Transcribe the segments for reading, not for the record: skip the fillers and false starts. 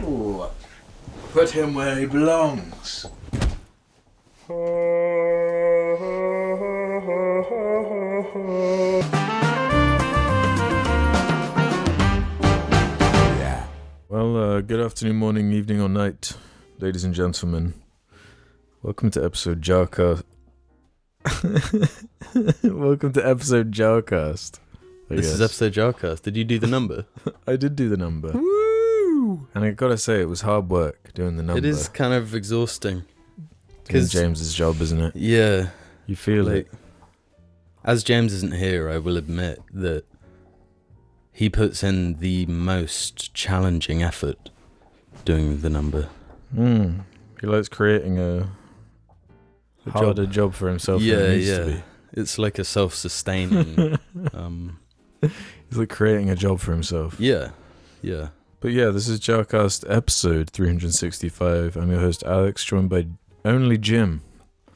Ooh. Put him where he belongs. Yeah. Well, good afternoon, morning, evening, or night, ladies and gentlemen. Welcome to episode JARCast. Welcome to episode JARCast. This is episode JARCast. Did you do the number? I did do the number. Woo! And I gotta say, it was hard work doing the number. It is kind of exhausting. It's James's job, isn't it? Yeah. You feel it. As James isn't here, I will admit that he puts in the most challenging effort doing the number. He likes creating a harder job for himself than it needs to be. It's like a self-sustaining... He's like creating a job for himself. Yeah. But yeah, this is JARCast episode 365. I'm your host Alex, joined by only Jim.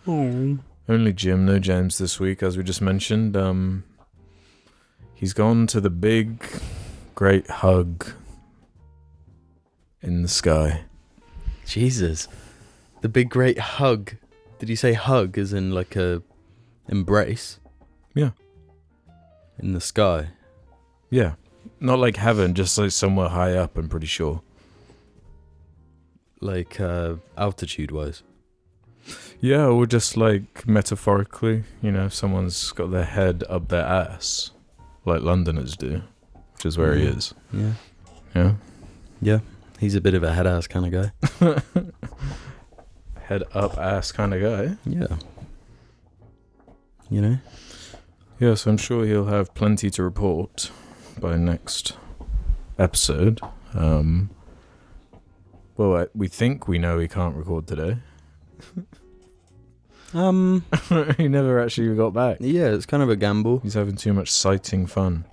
Only Jim, no James this week, as we just mentioned. He's gone to the big, great hug in the sky. Jesus. The big great hug. Did you say hug as in like a embrace? Yeah. In the sky? Yeah. Not like heaven, just like somewhere high up, I'm pretty sure. Like altitude-wise? Yeah, or just like metaphorically, you know, if someone's got their head up their ass, like Londoners do, which is where he is. Yeah. Yeah? Yeah. He's a bit of a head-ass kind of guy. Head up ass kind of guy. Yeah. You know? Yeah, so I'm sure he'll have plenty to report by next episode. Well, we think we know he can't record today. He never actually got back. Yeah, it's kind of a gamble. He's having too much sighting fun.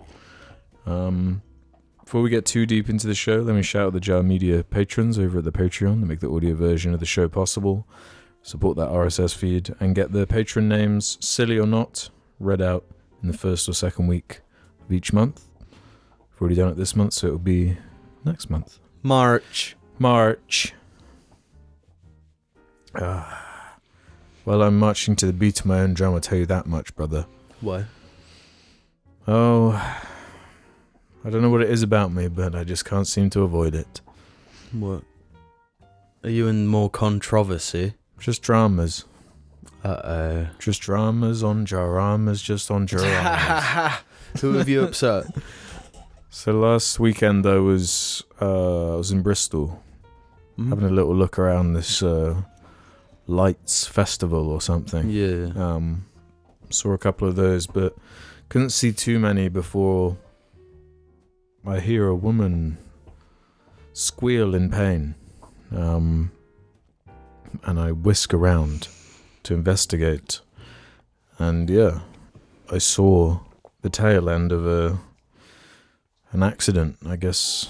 Before we get too deep into the show, let me shout out the Jar Media patrons over at the Patreon that make the audio version of the show possible. Support that RSS feed and get the patron names, silly or not, read out in the first or second week of each month. We've already done it this month, so it'll be next month. March. Well, I'm marching to the beat of my own drum, I'll tell you that much, brother. Why? Oh, I don't know what it is about me, but I just can't seem to avoid it. What? Are you in more controversy? Just dramas. Uh-oh. Just dramas on jaramas, just on jaramas. Who have you upset? So last weekend I was in Bristol, having a little look around this lights festival or something. Yeah. Saw a couple of those, but couldn't see too many before I hear a woman squeal in pain. And I whisk around to investigate. And yeah, I saw the tail end of an accident, I guess.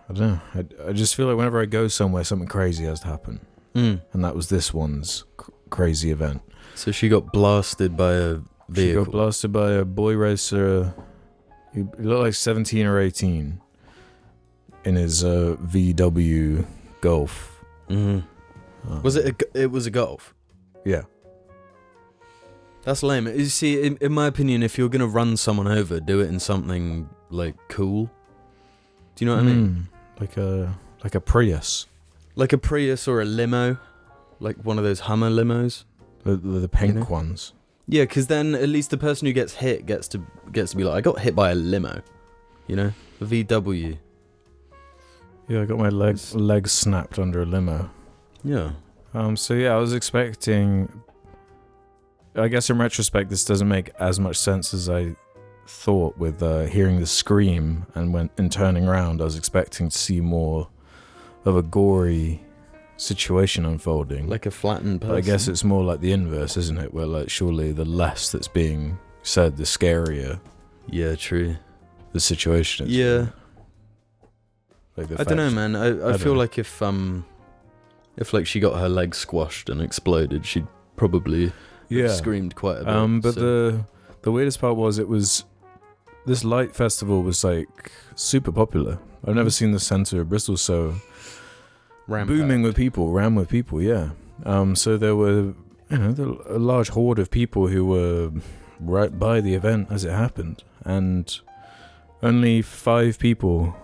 I don't know. I just feel like whenever I go somewhere, something crazy has to happen. And that was this one's crazy event. So she got blasted by a vehicle. She got blasted by a boy racer. He looked like 17 or 18 in his VW Golf. Was it? It was a Golf. Yeah. That's lame. You see, in my opinion, if you're gonna run someone over, do it in something like cool. Do you know what I mean? Like a Prius. Like a Prius or a limo, like one of those Hummer limos. The pink ones. Yeah, because then at least the person who gets hit gets to be like, I got hit by a limo. You know, a VW. Yeah, I got my legs snapped under a limo. Yeah. So yeah, I was expecting. I guess in retrospect, this doesn't make as much sense as I thought. With hearing the scream and turning around, I was expecting to see more of a gory situation unfolding. Like a flattened person. But I guess it's more like the inverse, isn't it? Where like surely the less that's being said, the scarier. Yeah, true. The situation is. Yeah. Like I don't know, man. I feel like if like she got her leg squashed and exploded, she'd probably have screamed quite a bit. But the weirdest part was this light festival was like super popular. I've never seen the centre of Bristol so booming with people, ran with people, yeah. So there were, a large horde of people who were right by the event as it happened, and only 5 people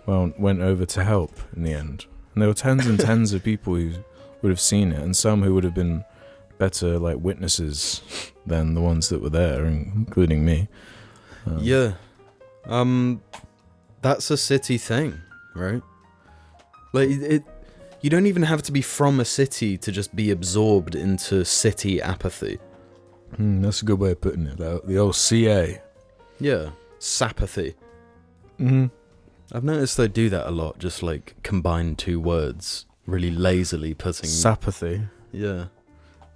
went over to help in the end. And there were tens and tens of people who would have seen it, and some who would have been better like witnesses than the ones that were there, including me. Yeah. That's a city thing, right? Like, you don't even have to be from a city to just be absorbed into city apathy. That's a good way of putting it. The old CA. Yeah, sapathy. Mm-hmm. I've noticed they do that a lot, just like combine 2 words, really lazily putting... Sapathy. Yeah.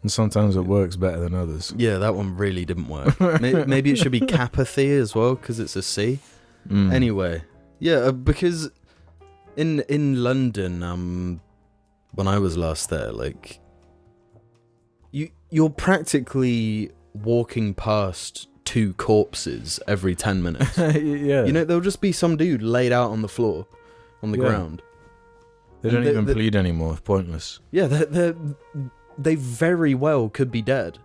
And sometimes it works better than others. Yeah, that one really didn't work. Maybe it should be capathy as well, because it's a C. Anyway, yeah, because in London, when I was last there, like, you're practically walking past 2 corpses every 10 minutes. Yeah. There'll just be some dude laid out on the floor, on the ground. They don't even bleed anymore. It's pointless. Yeah, they very well could be dead.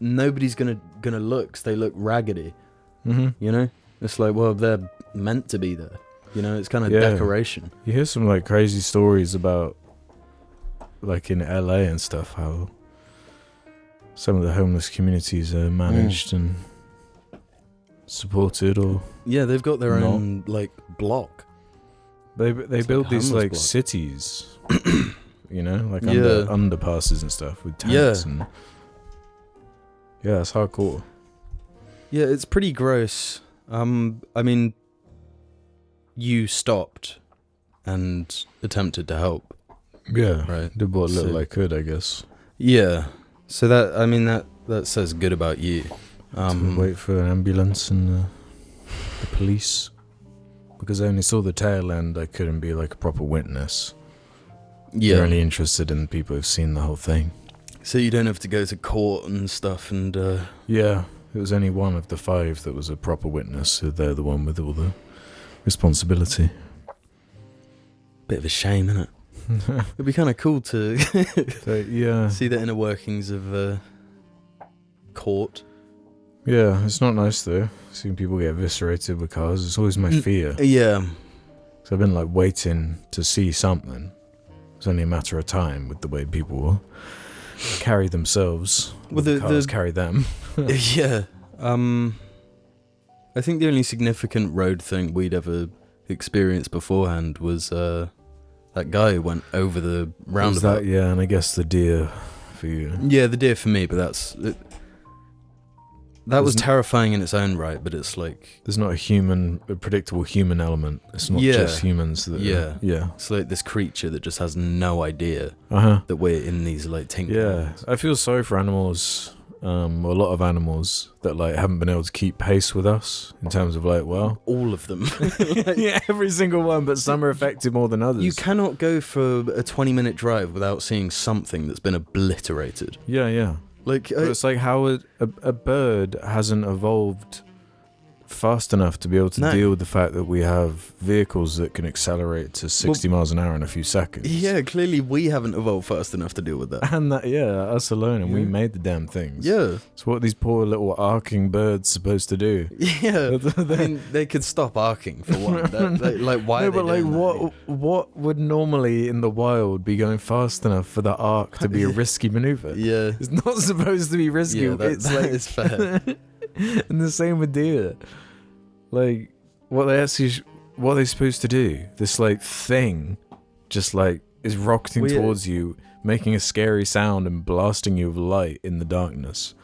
Nobody's gonna look 'cause they look raggedy. It's like, well, they're meant to be there. It's kind of decoration. You hear some like crazy stories about, like in LA and stuff, how some of the homeless communities are managed and supported, or they've got their own like block. They build these like block. Cities, like underpasses and stuff with tanks and it's hardcore. Yeah, it's pretty gross. I mean, you stopped and attempted to help. Yeah, right. Did what little I could, I guess. Yeah. So that says good about you. To wait for an ambulance and the police. Because I only saw the tail end, I couldn't be like a proper witness. Yeah. They're only interested in people who've seen the whole thing. So you don't have to go to court and stuff and... Yeah, it was only one of the 5 that was a proper witness, so they're the one with all the responsibility. Bit of a shame, innit? It'd be kind of cool to see the inner workings of court. Yeah, it's not nice though, seeing people get eviscerated with cars. It's always my fear. Yeah. So I've been like waiting to see something. It's only a matter of time with the way people will carry themselves. Well, the cars carry them. Yeah. I think the only significant road thing we'd ever experienced beforehand was that guy who went over the roundabout. And I guess the deer for you. Yeah, the deer for me, but that was terrifying in its own right, but it's like... There's not a predictable human element. It's not just humans that... Yeah. It's like this creature that just has no idea that we're in these like tinkers. Yeah, I feel sorry for animals, a lot of animals that like haven't been able to keep pace with us in terms of like, well... All of them. Yeah, every single one, but some are affected more than others. You cannot go for a 20-minute drive without seeing something that's been obliterated. Yeah. Like it's like how a bird hasn't evolved fast enough to be able to deal with the fact that we have vehicles that can accelerate to 60 miles an hour in a few seconds. Yeah, clearly we haven't evolved fast enough to deal with that. And us alone, and we made the damn things. Yeah. So what are these poor little arcing birds supposed to do? Yeah. I mean, they could stop arcing for one. Like, why? No, but like, what would normally in the wild be going fast enough for the arc to be a risky maneuver? Yeah. It's not supposed to be risky. Yeah, it's fair. And the same with deer. Like, what are they supposed to do? This like thing just like is rocketing towards you, making a scary sound and blasting you with light in the darkness.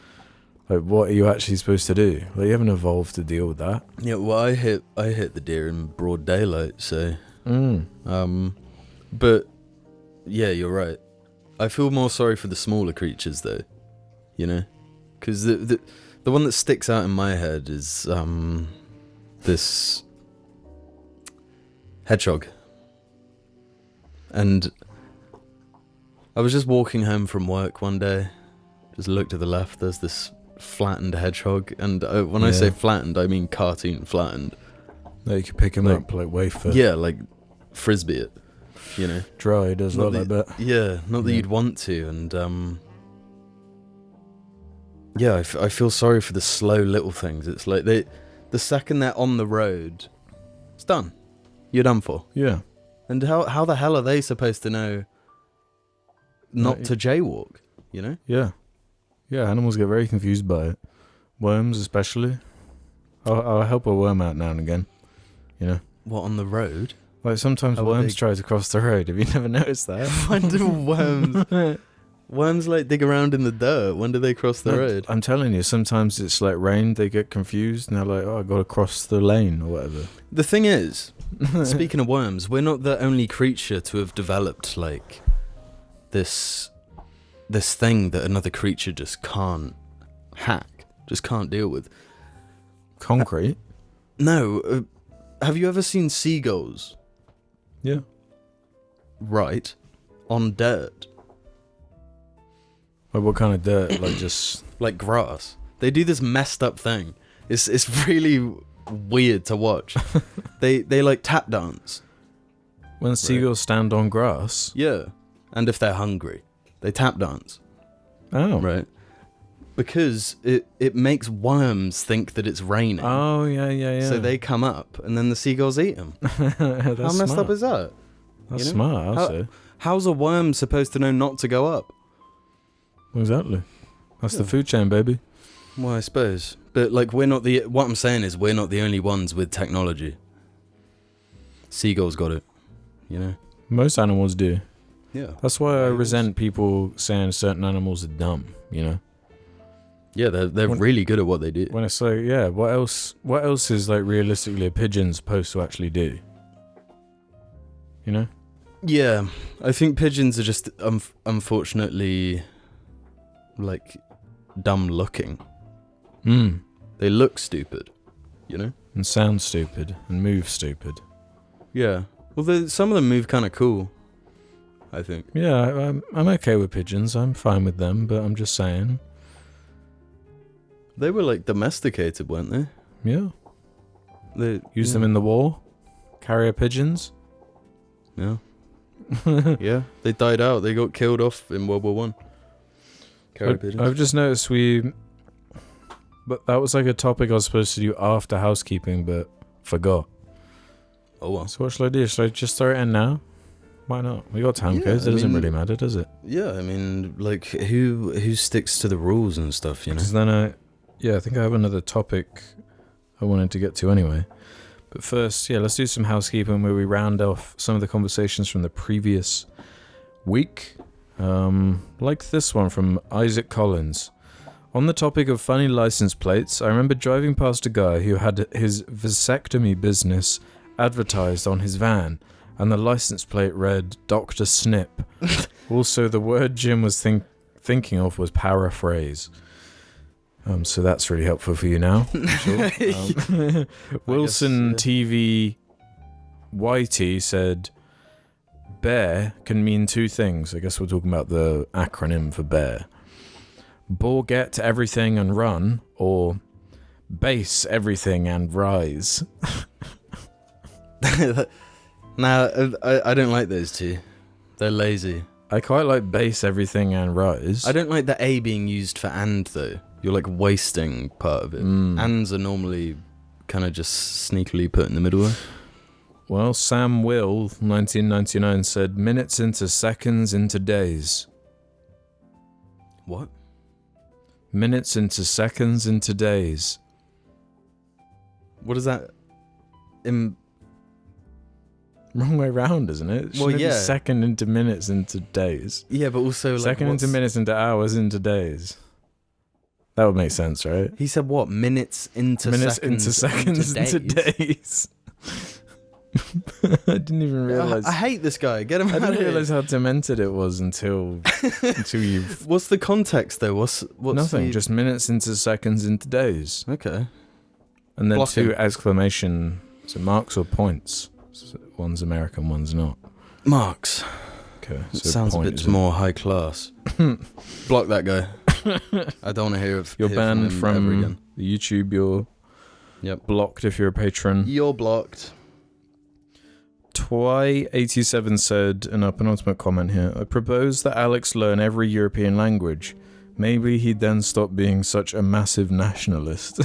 Like, what are you actually supposed to do? Like, you haven't evolved to deal with that. Yeah, well, I hit the deer in broad daylight, so but yeah, you're right. I feel more sorry for the smaller creatures though, because the one that sticks out in my head is this hedgehog. And I was just walking home from work one day, just looked to the left, there's this flattened hedgehog, and when I say flattened, I mean cartoon flattened. No, you could pick him up like wafer. Yeah, like frisbee it. you know. Dried as well, I bet. Yeah, not that you'd want to, and yeah, I feel sorry for the slow little things. It's like the second they're on the road, it's done. You're done for. Yeah. And how the hell are they supposed to know not to jaywalk, you know? Yeah. Yeah, animals get very confused by it. Worms especially. I'll help a worm out now and again, you know? What, on the road? Like sometimes worms try to cross the road. Have you never noticed that? When do worms like dig around in the dirt? When do they cross the road? I'm telling you, sometimes it's like rain, they get confused and they're like, oh, I gotta cross the lane or whatever. The thing is, speaking of worms, we're not the only creature to have developed like this thing that another creature just can't hack, just can't deal with. Concrete? No. Have you ever seen seagulls? Yeah. Right. On dirt. Like what kind of dirt? Like just... Like grass. They do this messed up thing. It's really weird to watch. They like tap dance. When seagulls stand on grass? Yeah. And if they're hungry, they tap dance. Oh. Right. Because it makes worms think that it's raining. Oh, yeah. So they come up and then the seagulls eat them. How messed up is that? That's smart, I'll say. How's a worm supposed to know not to go up? Exactly. That's the food chain, baby. Well, I suppose. But like what I'm saying is we're not the only ones with technology. Seagulls got it, you know? Most animals do. Yeah. That's why I resent people saying certain animals are dumb, you know? Yeah, they're really good at what they do. When it's like, yeah, what else is like realistically a pigeon supposed to actually do? You know? Yeah, I think pigeons are just unfortunately like dumb looking. They look stupid, you know? And sound stupid and move stupid. Yeah. Well, some of them move kind of cool, I think. Yeah, I'm okay with pigeons. I'm fine with them, but I'm just saying. They were like domesticated, weren't they? Yeah. They used them in the war. Carrier pigeons. Yeah. Yeah. They died out. They got killed off in World War One. Carrier pigeons. I've just noticed but that was like a topic I was supposed to do after housekeeping, but forgot. Oh well. So what should I do? Should I just throw it in now? Why not? We got time codes. It doesn't really matter, does it? Yeah, I mean, like who sticks to the rules and stuff, you know? Because then I think I have another topic I wanted to get to anyway. But first, let's do some housekeeping where we round off some of the conversations from the previous week. Like this one from Isaac Collins. On the topic of funny license plates, I remember driving past a guy who had his vasectomy business advertised on his van, and the license plate read Dr. Snip. Also, the word Jim was thinking of was paraphrase. So that's really helpful for you now. Sure. Wilson TV YT said, bear can mean two things. I guess we're talking about the acronym for bear. Get everything and run, or base everything and rise. Nah, I don't like those two. They're lazy. I quite like base everything and rise. I don't like the A being used for and, though. You're like wasting part of it. Ands are normally kind of just sneakily put in the middle. Well, Sam Will, 1999, said minutes into seconds into days. What? Minutes into seconds into days. What is that? Wrong way round, isn't it? Well, Shouldn't it yeah. be second into minutes into days. Yeah, but also like second into minutes into hours into days. That would make sense, right? He said what? Minutes into seconds into days. I didn't even realize. I hate this guy. Get him out of here. I didn't realize how demented it was until you. What's the context though? What's nothing? Just minutes into seconds into days. Okay. And then Block two him. exclamation. So marks or points? So one's American, one's not. Marks. Okay. It So sounds a point bit is more high class. Block that guy. I don't want to hear You're banned him from ever again. YouTube. You're blocked if you're a patron. You're blocked. Twy87 said in our penultimate comment here, I propose that Alex learn every European language. Maybe he'd then stop being such a massive nationalist.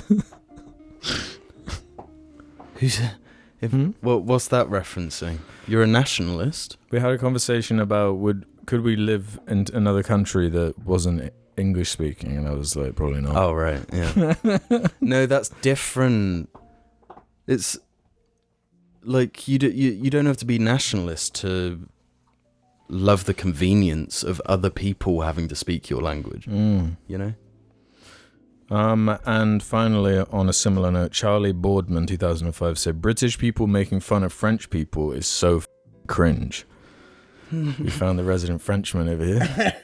What's that referencing? You're a nationalist? We had a conversation about could we live in another country that wasn't English speaking, and I was like, probably not. Oh, right, yeah. No, that's different. It's like you don't have to be nationalist to love the convenience of other people having to speak your language. You know? And finally, on a similar note, Charlie Boardman 2005 said, British people making fun of French people is so cringe. We found the resident Frenchman over here.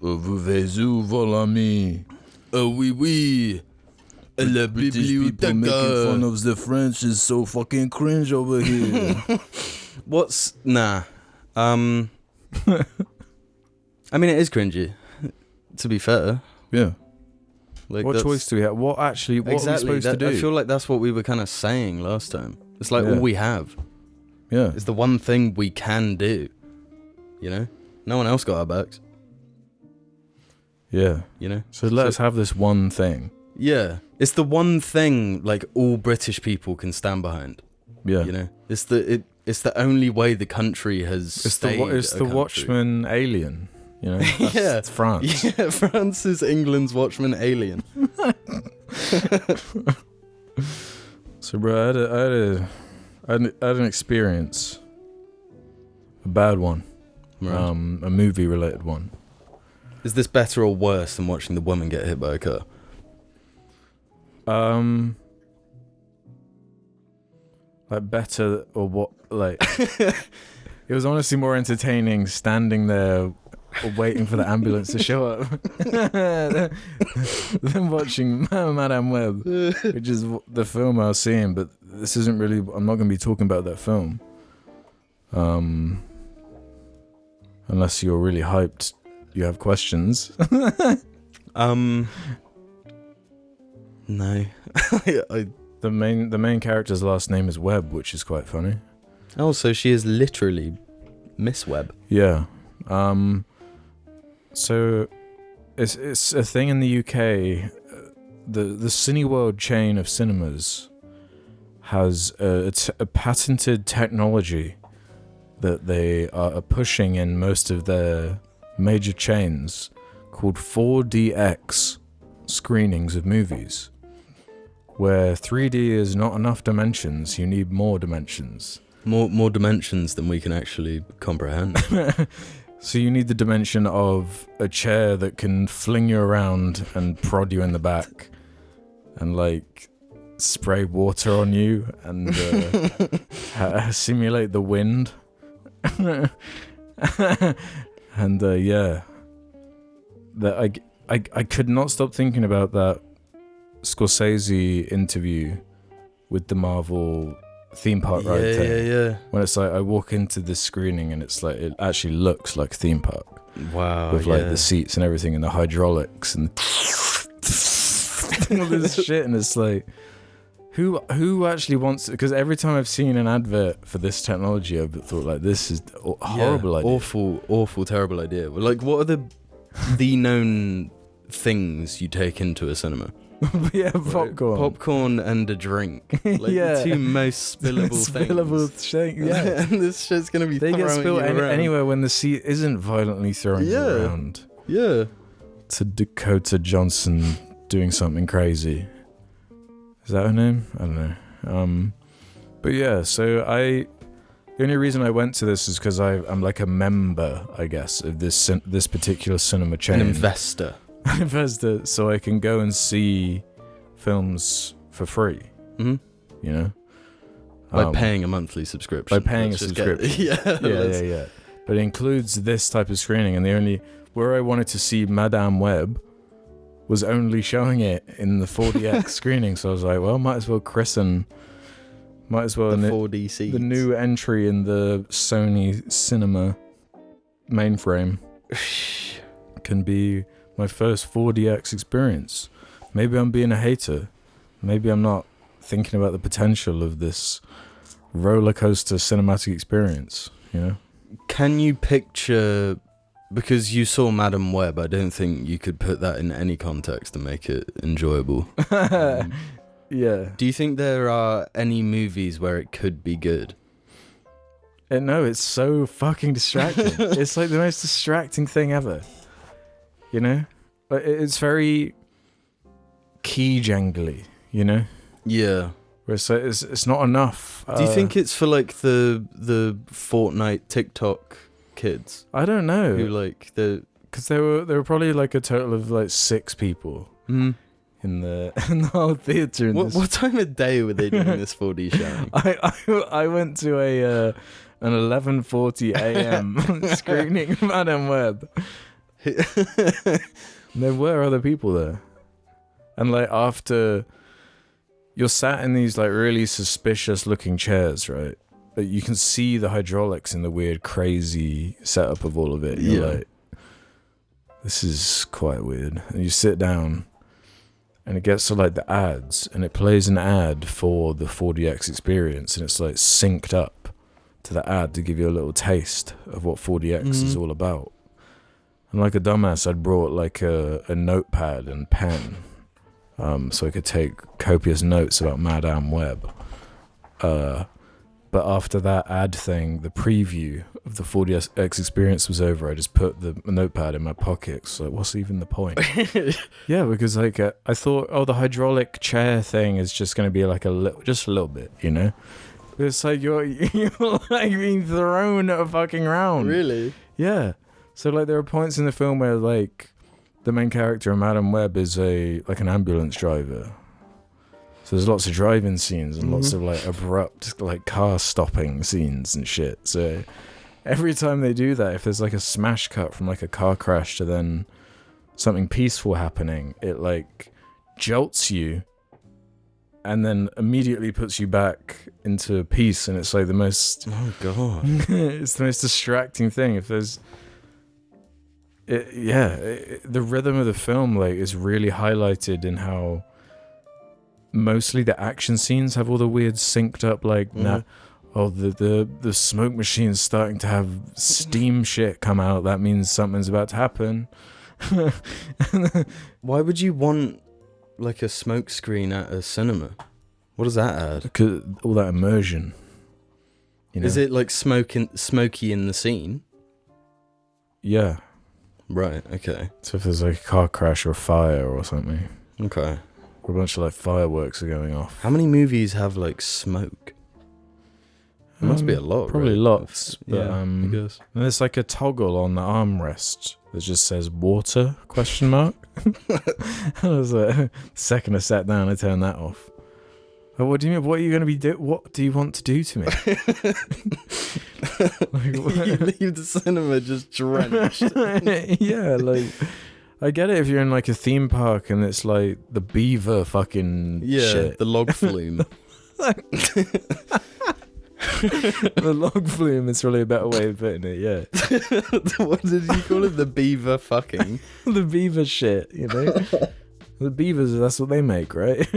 Vous vol ami. Oui, oui. The British people making fun of the French is so fucking cringe over here. Nah. I mean, it is cringy, to be fair. Yeah. Like, what choice do we have? What are we supposed to do? I feel like that's what we were kind of saying last time. It's like all we have. Yeah. It's the one thing we can do. You know? No one else got our backs. Yeah. You know? So let us have this one thing. Yeah. It's the one thing like all British people can stand behind. Yeah. You know? It's the only way the country has It's the Watchmen alien. You know? It's France. Yeah, France is England's Watchmen alien. So, bro, I had an experience. A bad one. Right. A movie-related one. Is this better or worse than watching the woman get hit by a car? Like better or what? Like, it was honestly more entertaining standing there waiting for the ambulance to show up than watching Madame Web, which is the film I was seeing. But this isn't really. I'm not going to be talking about that film, unless you're really hyped. You have questions. No. The main character's last name is Webb, which is quite funny. Oh, so she is literally Miss Webb. Yeah. So it's a thing in the UK. The Cineworld chain of cinemas has a patented technology that they are pushing in most of their major chains called 4DX screenings of movies, where 3D is not enough dimensions, you need more dimensions. More dimensions than we can actually comprehend. So you need the dimension of a chair that can fling you around and prod you in the back and like spray water on you and simulate the wind. And yeah, that I could not stop thinking about that Scorsese interview with the Marvel theme park ride thing. Yeah. When it's like I walk into this screening and it's like it actually looks like a theme park. Wow. With like the seats and everything and the hydraulics and all this shit, and it's like who actually wants it? Because every time I've seen an advert for this technology, I've thought like this is a horrible idea. Awful, terrible idea. Like, what are the known things you take into a cinema? Yeah, popcorn and a drink. Like the two most spillable things. Yeah. And this shit's gonna be. They get spilled anywhere when the seat isn't violently throwing you around. Yeah. To Dakota Johnson doing something crazy. Is that her name? I don't know. But yeah, so the only reason I went to this is because I'm like a member, I guess, of this particular cinema chain. An investor, so I can go and see films for free. Mm-hmm. You know, by paying a monthly subscription. By paying a subscription. Yeah. But it includes this type of screening, and where I wanted to see Madame Web was only showing it in the 4DX screening, so I was like, well, might as well the 4D seats. The new entry in the Sony Cinema mainframe can be my first 4DX experience. Maybe I'm being a hater. Maybe I'm not thinking about the potential of this roller coaster cinematic experience, you know? Can you picture, because you saw Madam Web, I don't think you could put that in any context and make it enjoyable. Yeah. Do you think there are any movies where it could be good? No, it's so fucking distracting. It's like the most distracting thing ever. You know? It's very key jangly, you know? Yeah. Where it's not enough. Do you think it's for like the Fortnite TikTok kids? I don't know. Who like because there were probably like a total of like 6 people in the whole theater. What time of day were they doing this 4D showing? I went to an 11:40 a.m. screening of Madam Web. There were other people there, and like after. You're sat in these like really suspicious looking chairs, right? But you can see the hydraulics in the weird, crazy setup of all of it. You're like, this is quite weird. And you sit down, and it gets to like the ads, and it plays an ad for the 4DX experience, and it's like synced up to the ad to give you a little taste of what 4DX is all about. And like a dumbass, I'd brought like a notepad and pen. So I could take copious notes about Madame Web. But after that ad thing, the preview of the 4DX experience was over. I just put the notepad in my pocket. So what's even the point? Yeah, because like I thought, the hydraulic chair thing is just going to be like just a little bit, you know? But it's like you're like being thrown fucking around. Really? Yeah. So like there are points in the film where like the main character of Madam Web is an ambulance driver. So there's lots of driving scenes and lots of like abrupt like car stopping scenes and shit. So every time they do that, if there's like a smash cut from like a car crash to then something peaceful happening, it like jolts you and then immediately puts you back into peace, and it's like the most it's the most distracting thing. If there's the rhythm of the film like is really highlighted in how mostly the action scenes have all the weird synced up like the smoke machine's starting to have steam shit come out, that means something's about to happen. Why would you want like a smoke screen at a cinema? What does that add? Because all that immersion, you know? Is it like smoky in the scene? Yeah. Right, okay. So if there's like a car crash or fire or something. Okay. Or a bunch of like fireworks are going off. How many movies have like smoke? There must be a lot, probably right? Lots. But, Yeah, I guess. And there's like a toggle on the armrest that just says water, ? I was like, the second I sat down, I turned that off. Oh, what do you mean? What are you going to be doing? What do you want to do to me? You leave the cinema just drenched. Yeah, like, I get it if you're in like a theme park and it's like the beaver fucking shit. The log flume. The log flume is probably a better way of putting it, yeah. What did you call it? The beaver fucking? The beaver shit, you know? The beavers, that's what they make, right?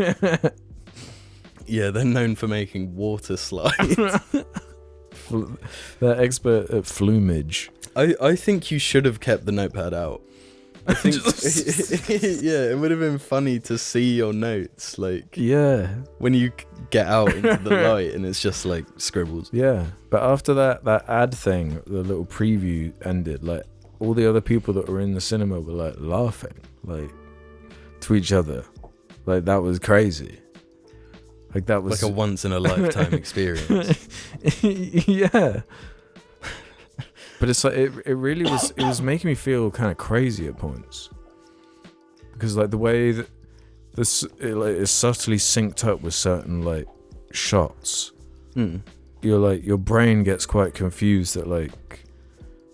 Yeah, they're known for making water slides. They're expert at flumage. I think you should have kept the notepad out. I think, yeah, it would have been funny to see your notes, like, yeah, when you get out into the light and it's just like scribbles. Yeah, but after that ad thing, the little preview ended, like, all the other people that were in the cinema were like laughing, like, to each other. Like, that was crazy. Like, that was like a once in a lifetime experience. Yeah. But it's like it really was. It was making me feel kind of crazy at points, because like the way that it is subtly synced up with certain like shots. You're like, your brain gets quite confused that like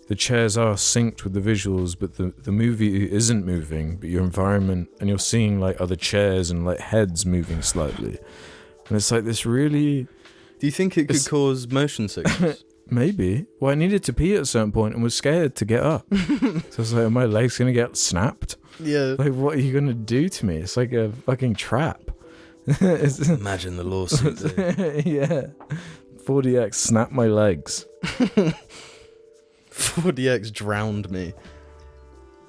the chairs are synced with the visuals, but the movie isn't moving, but your environment, and you're seeing like other chairs and like heads moving slightly, and it's like this really. Do you think it could cause motion sickness? Maybe. Well, I needed to pee at a certain point and was scared to get up. So I was like, are my legs going to get snapped? Yeah. Like, what are you going to do to me? It's like a fucking trap. Imagine the lawsuit. Yeah. 4DX snapped my legs. 4DX drowned me.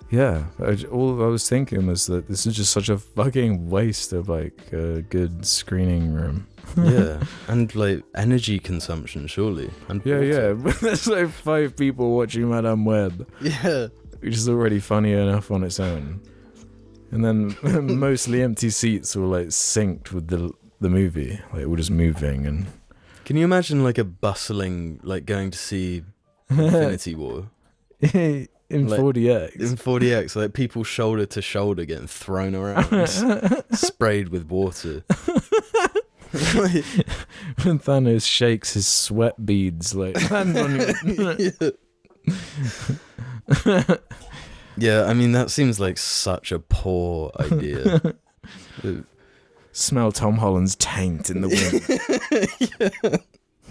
Yeah, all I was thinking was that this is just such a fucking waste of like a good screening room. Yeah, and like energy consumption, surely. And Yeah. There's like 5 people watching Madame Web. Yeah. Which is already funny enough on its own. And then mostly empty seats were like synced with the movie. Like we're just moving and... Can you imagine like a bustling, like going to see Infinity War? In like, 4DX. In 4DX, like people shoulder to shoulder getting thrown around, sprayed with water. When Thanos shakes his sweat beads, like, land on you. Yeah, I mean, that seems like such a poor idea. Smell Tom Holland's taint in the wind. Yeah.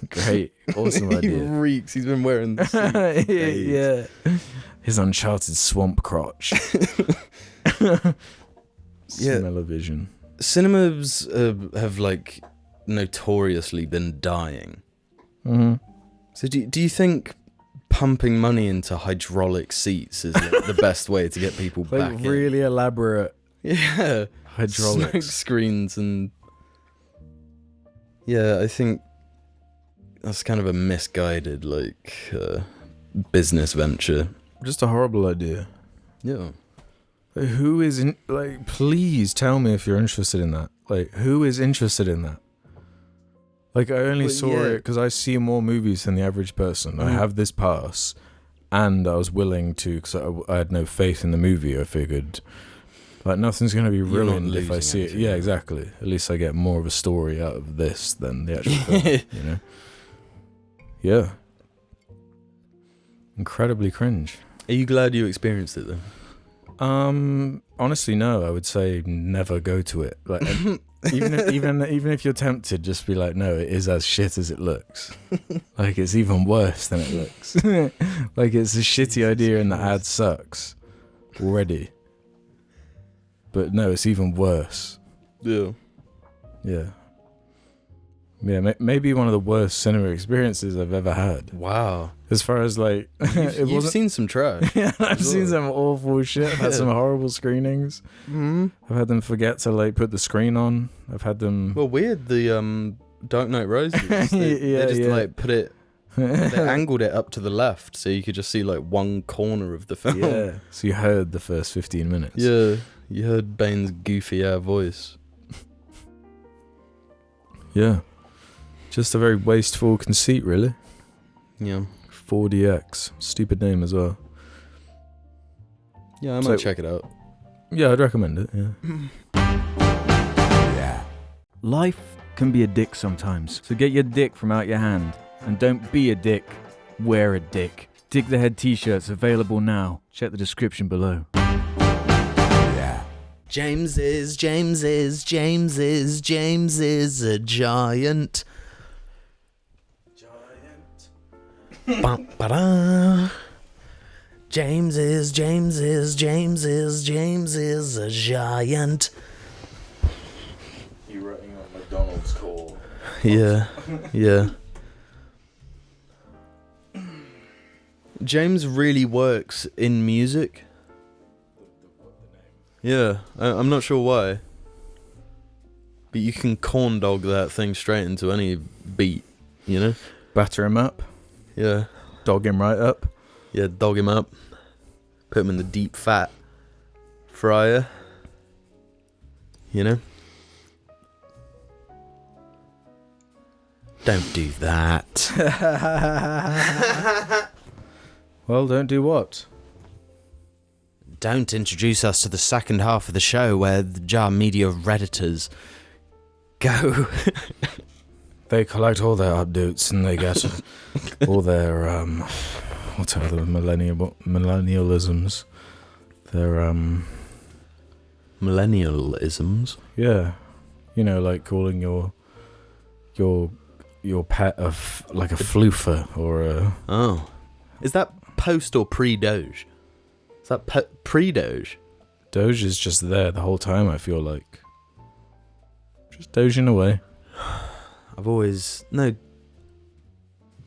Great. Awesome He idea. reeks. He's been wearing the suit for days. Yeah. His uncharted swamp crotch. Smell-o-vision. Cinemas have like notoriously been dying. Mm-hmm. So do you think pumping money into hydraulic seats is like the best way to get people Like back really elaborate Yeah. hydraulics. Smoke screens and... Yeah, I think that's kind of a misguided, like, business venture. Just a horrible idea. Yeah. Like, who is in, like, please tell me if you're interested in that. Like, who is interested in that? Like, I only saw it because I see more movies than the average person. I have this pass, and I was willing to, because I had no faith in the movie. I figured, like, nothing's going to be ruined if I see it. Yeah, exactly. At least I get more of a story out of this than the actual film, you know? Yeah. Incredibly cringe. Are you glad you experienced it, though? Honestly, no. I would say never go to it. Like, even if you're tempted, just be like, no, it is as shit as it looks. Like, it's even worse than it looks. Like, it's a shitty idea and the ad sucks already. But no, it's even worse. Yeah. Yeah. Yeah, maybe one of the worst cinema experiences I've ever had. Wow. As far as like... You've seen some trash. Yeah, I've seen some awful shit. I've had some horrible screenings. Mm-hmm. I've had them forget to like put the screen on. I've had them... Well, weird, the Dark Knight Rises. They just like put it... They angled it up to the left so you could just see like one corner of the film. Yeah, so you heard the first 15 minutes. Yeah, you heard Bane's goofy air voice. Yeah. Just a very wasteful conceit, really. Yeah. 4DX. Stupid name as well. Yeah, I might check it out. Yeah, I'd recommend it, yeah. Life can be a dick sometimes, so get your dick from out your hand. And don't be a dick, wear a dick. Dick the Head t-shirts available now. Check the description below. James is a giant. Ba-ba-da. James is a giant. You writing up McDonald's call. Yeah, yeah. James really works in music. Yeah, I'm not sure why. But you can corn dog that thing straight into any beat, you know? Batter him up. Yeah. Dog him right up. Yeah, dog him up. Put him in the deep fat fryer. You know? Don't do that. Well, don't do what? Don't introduce us to the second half of the show where the Jar Media Redditors go. They collect all their updates and they get all their, what's other millennialisms? Their, Millennialisms? yeah. You know, like calling your pet like a floofer or a... Oh. Is that post or pre-Doge? Is that pre-Doge? Doge is just there the whole time, I feel like. Just dozing away. I've always... No.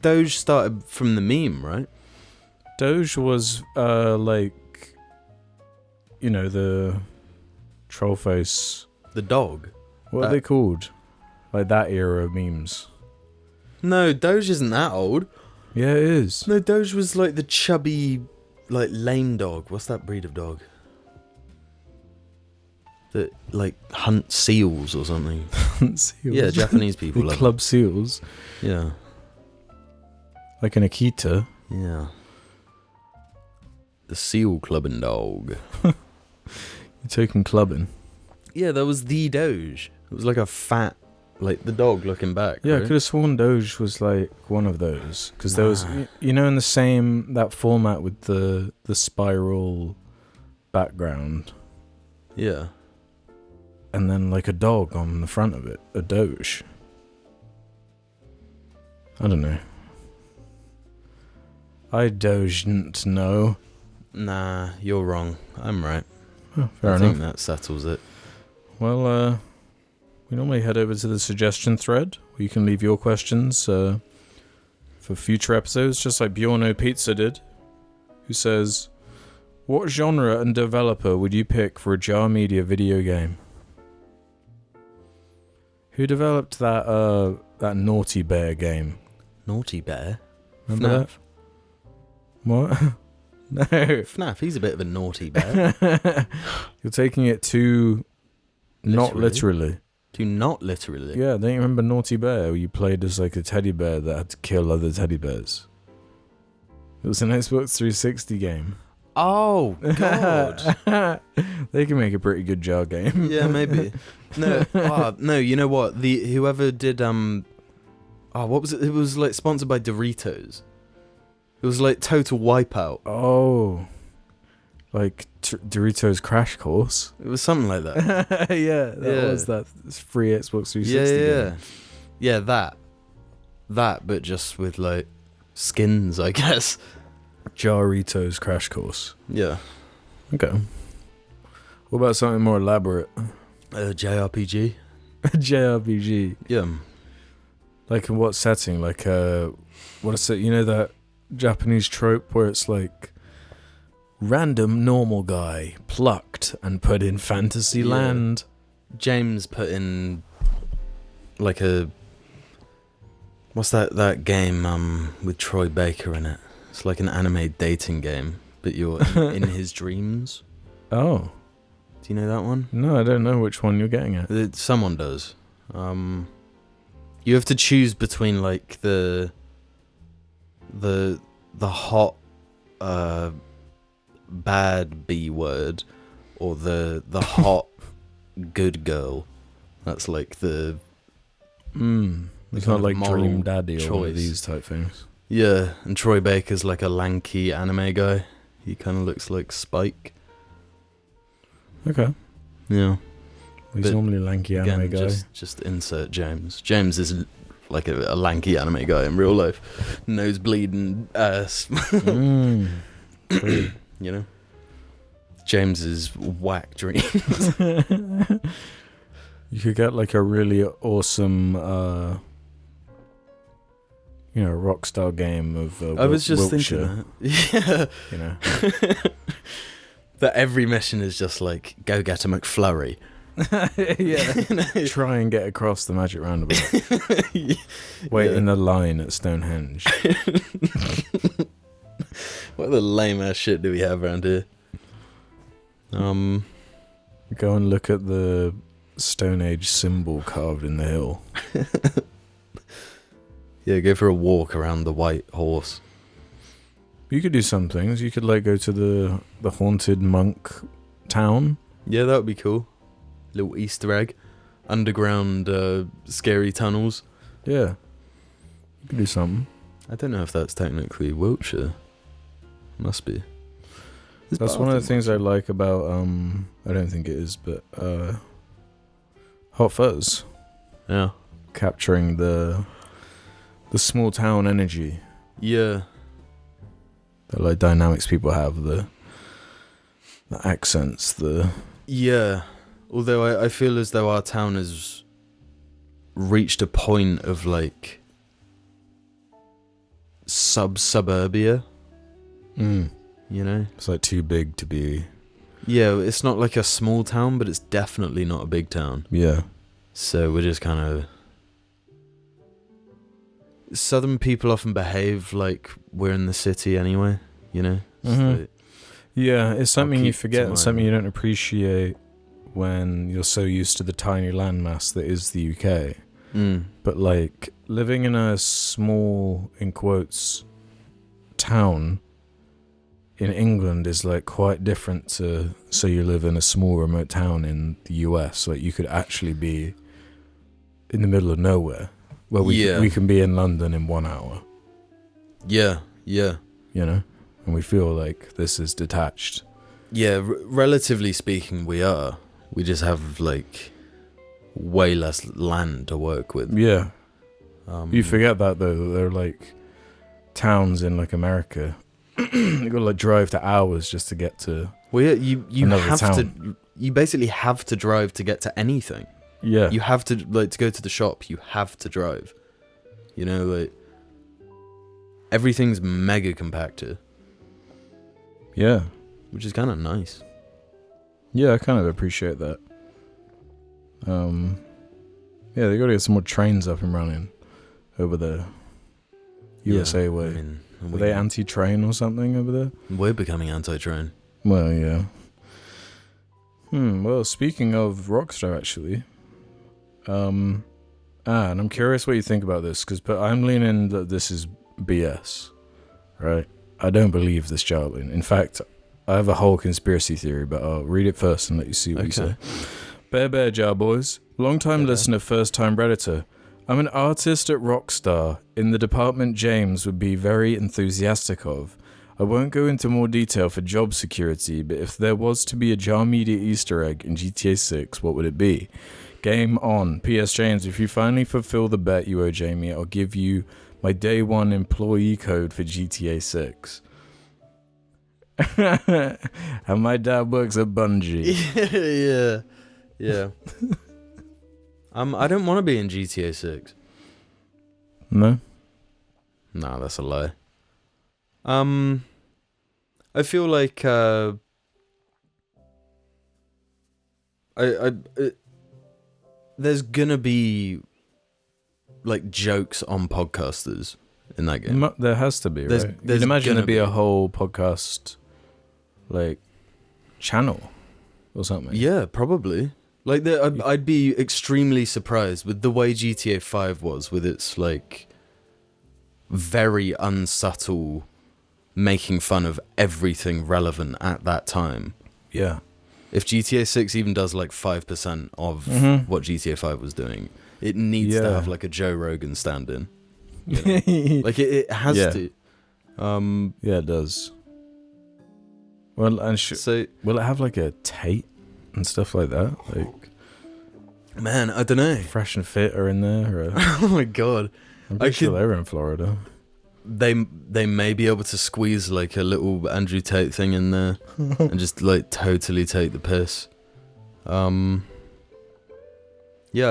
Doge started from the meme, right? Doge was like, you know, the troll face. The dog. What are they called? Like that era of memes. No, Doge isn't that old. Yeah, it is. No, Doge was like the chubby, like lame dog. What's that breed of dog? That like hunt seals or something. Seals. Yeah, Japanese people The love club seals. it. Yeah, Like an Akita. yeah. The seal clubbing dog. You take him clubbing. Yeah, that was the Doge. It was like a fat, like the dog looking back. Yeah, I right? could have sworn Doge was like one of those. Because there was, you know, in the same, that format with the spiral background. Yeah. And then like a dog on the front of it. A Doge. I don't know. I didn't know. Nah, you're wrong. I'm right. Oh, fair I enough. think that settles it. Well, we normally head over to the suggestion thread where you can leave your questions for future episodes, just like Bjorno Pizza did, who says, what genre and developer would you pick for a Jar Media video game? Who developed that Naughty Bear game? Naughty Bear? Remember that? What? No. FNAF, he's a bit of a naughty bear. You're taking it too... Not literally. To not literally. Yeah, don't you remember Naughty Bear, where you played as like a teddy bear that had to kill other teddy bears? It was an Xbox 360 game. Oh, God. They can make a pretty good Jar game. Yeah, maybe. No, you know what? Whoever did, what was it? It was like sponsored by Doritos. It was like Total Wipeout. Oh. Like Doritos Crash Course. It was something like that. Yeah, that was that free Xbox 360 game. Yeah, that, but just with like skins, I guess. JARritos Crash Course. Yeah. Okay. What about something more elaborate? JRPG. JRPG. Yeah. Like in what setting? Like what is it? You know that Japanese trope where it's like random normal guy plucked and put in fantasy land. James put in like what's that game with Troy Baker in it? It's like an anime dating game, but you're in his dreams. Oh. Do you know that one? No, I don't know which one you're getting at. Someone does. You have to choose between like the hot bad B word or the hot good girl. That's like the It's not like Dream Daddy or one of these type things. Yeah, and Troy Baker's like a lanky anime guy. He kind of looks like Spike. Okay. Yeah. He's normally lanky anime guy. Just insert James. James is like a lanky anime guy in real life. Nose bleeding ass. You know? James is whack dreams. You could get like a really awesome rock style game of I was just Wiltshire, thinking that. Yeah. you know. That every mission is just like, go get a McFlurry. Yeah. Try and get across the magic roundabout. Wait in the line at Stonehenge. What other lame ass shit do we have around here? Go and look at the Stone Age symbol carved in the hill. Yeah, go for a walk around the white horse. You could do some things. You could like go to the haunted monk town. Yeah, that would be cool. Little Easter egg. Underground scary tunnels. Yeah. You could do something. I don't know if that's technically Wiltshire. Must be. That's one of the things I like about I don't think it is, but Hot Fuzz. Yeah. Capturing the small town energy. Yeah. The like dynamics people have, the accents, Yeah. Although I feel as though our town has reached a point of like suburbia. Mm. You know? It's like too big to be. Yeah, it's not like a small town, but it's definitely not a big town. Yeah. So we're just kind of... Southern people often behave like we're in the city anyway, you know? Mhm. So Yeah, it's something you keep to forget and mind. something you don't appreciate when you're so used to the tiny landmass that is the UK. But like living in a small, in quotes, town in England is like quite different to say you live in a small remote town in the US. Like you could actually be in the middle of nowhere, where we can be in London in 1 hour. Yeah. You know, and we feel like this is detached. Yeah, relatively speaking, we are. We just have like way less land to work with. Yeah. You forget that though, that they're like towns in like America. You gotta like drive to hours just to get to. Well, yeah, you another have town. to. You basically have to drive to get to anything. Yeah. You have to like to go to the shop. You have to drive. You know, like everything's mega compacted, Yeah. which is kind of nice. Yeah, I kind of appreciate that. Yeah, they gotta get some more trains up and running over the USA Yeah, way. I mean, Are they anti-train or something over there? we're becoming anti-train. Well, yeah. Well, speaking of Rockstar, actually, and I'm curious what you think about this, but I'm leaning that this is BS, right? I don't believe this JARling. In fact, I have a whole conspiracy theory, but I'll read it first and let you see what you say. Bear Jar boys, long-time listener, first-time Redditor. I'm an artist at Rockstar in the department James would be very enthusiastic of. I won't go into more detail for job security, but if there was to be a Jar Media Easter egg in GTA 6, what would it be? Game on. P.S. James, if you finally fulfill the bet you owe Jamie, I'll give you my day one employee code for GTA 6. And my dad works at Bungie. Yeah. I don't want to be in GTA 6. No? Nah, that's a lie. I feel like there's gonna be like jokes on podcasters in that game. There has to be, There's- right? there's You'd imagine gonna there'd be a be. whole podcast, like, channel or something. Yeah, probably. Like, I'd be extremely surprised with the way GTA 5 was, with its like very unsubtle making fun of everything relevant at that time. Yeah. If GTA 6 even does like 5% of what GTA 5 was doing, it needs to Yeah. have like a Joe Rogan stand-in. You know? Like it has Yeah. to. Yeah, it does. Well, and So, will it have like a Tate and stuff like that? Like, man, I don't know. Fresh and Fit are in there? Or Oh my god. I'm pretty sure they were in Florida. They may be able to squeeze like a little Andrew Tate thing in there and just like totally take the piss. Yeah,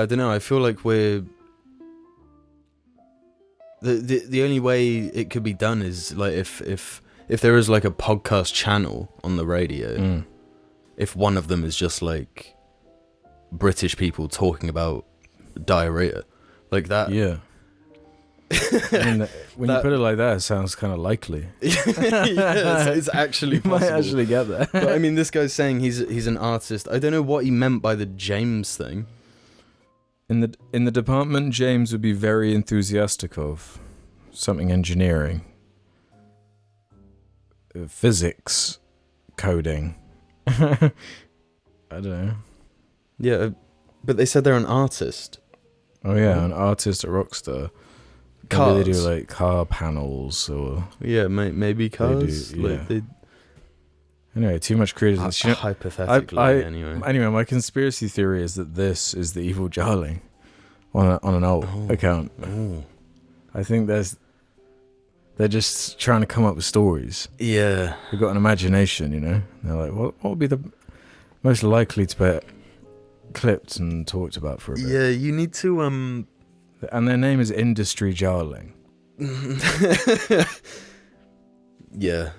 I don't know. I feel like we're the only way it could be done is like if there is like a podcast channel on the radio, if one of them is just like British people talking about diarrhea, like that. Yeah. I mean, when you put it like that, it sounds kind of likely. Yeah, it's actually You possible. might actually get there. But I mean, this guy's saying he's an artist. I don't know what he meant by the James thing. In the department, James would be very enthusiastic of something engineering, physics, coding. I don't know. Yeah, but they said they're an artist. Oh yeah, an artist at Rockstar. Cars. Maybe they do like car panels or Yeah, maybe cars. yeah. Like they anyway, too much creativity. You know, hypothetically. Anyway, my conspiracy theory is that this is the evil JARling on an alt account. Oh. I think they're just trying to come up with stories. Yeah. They've got an imagination, you know. They're like, what would be the most likely to be clipped and talked about for a bit? Yeah, you need to And their name is Industry JARling. Yeah,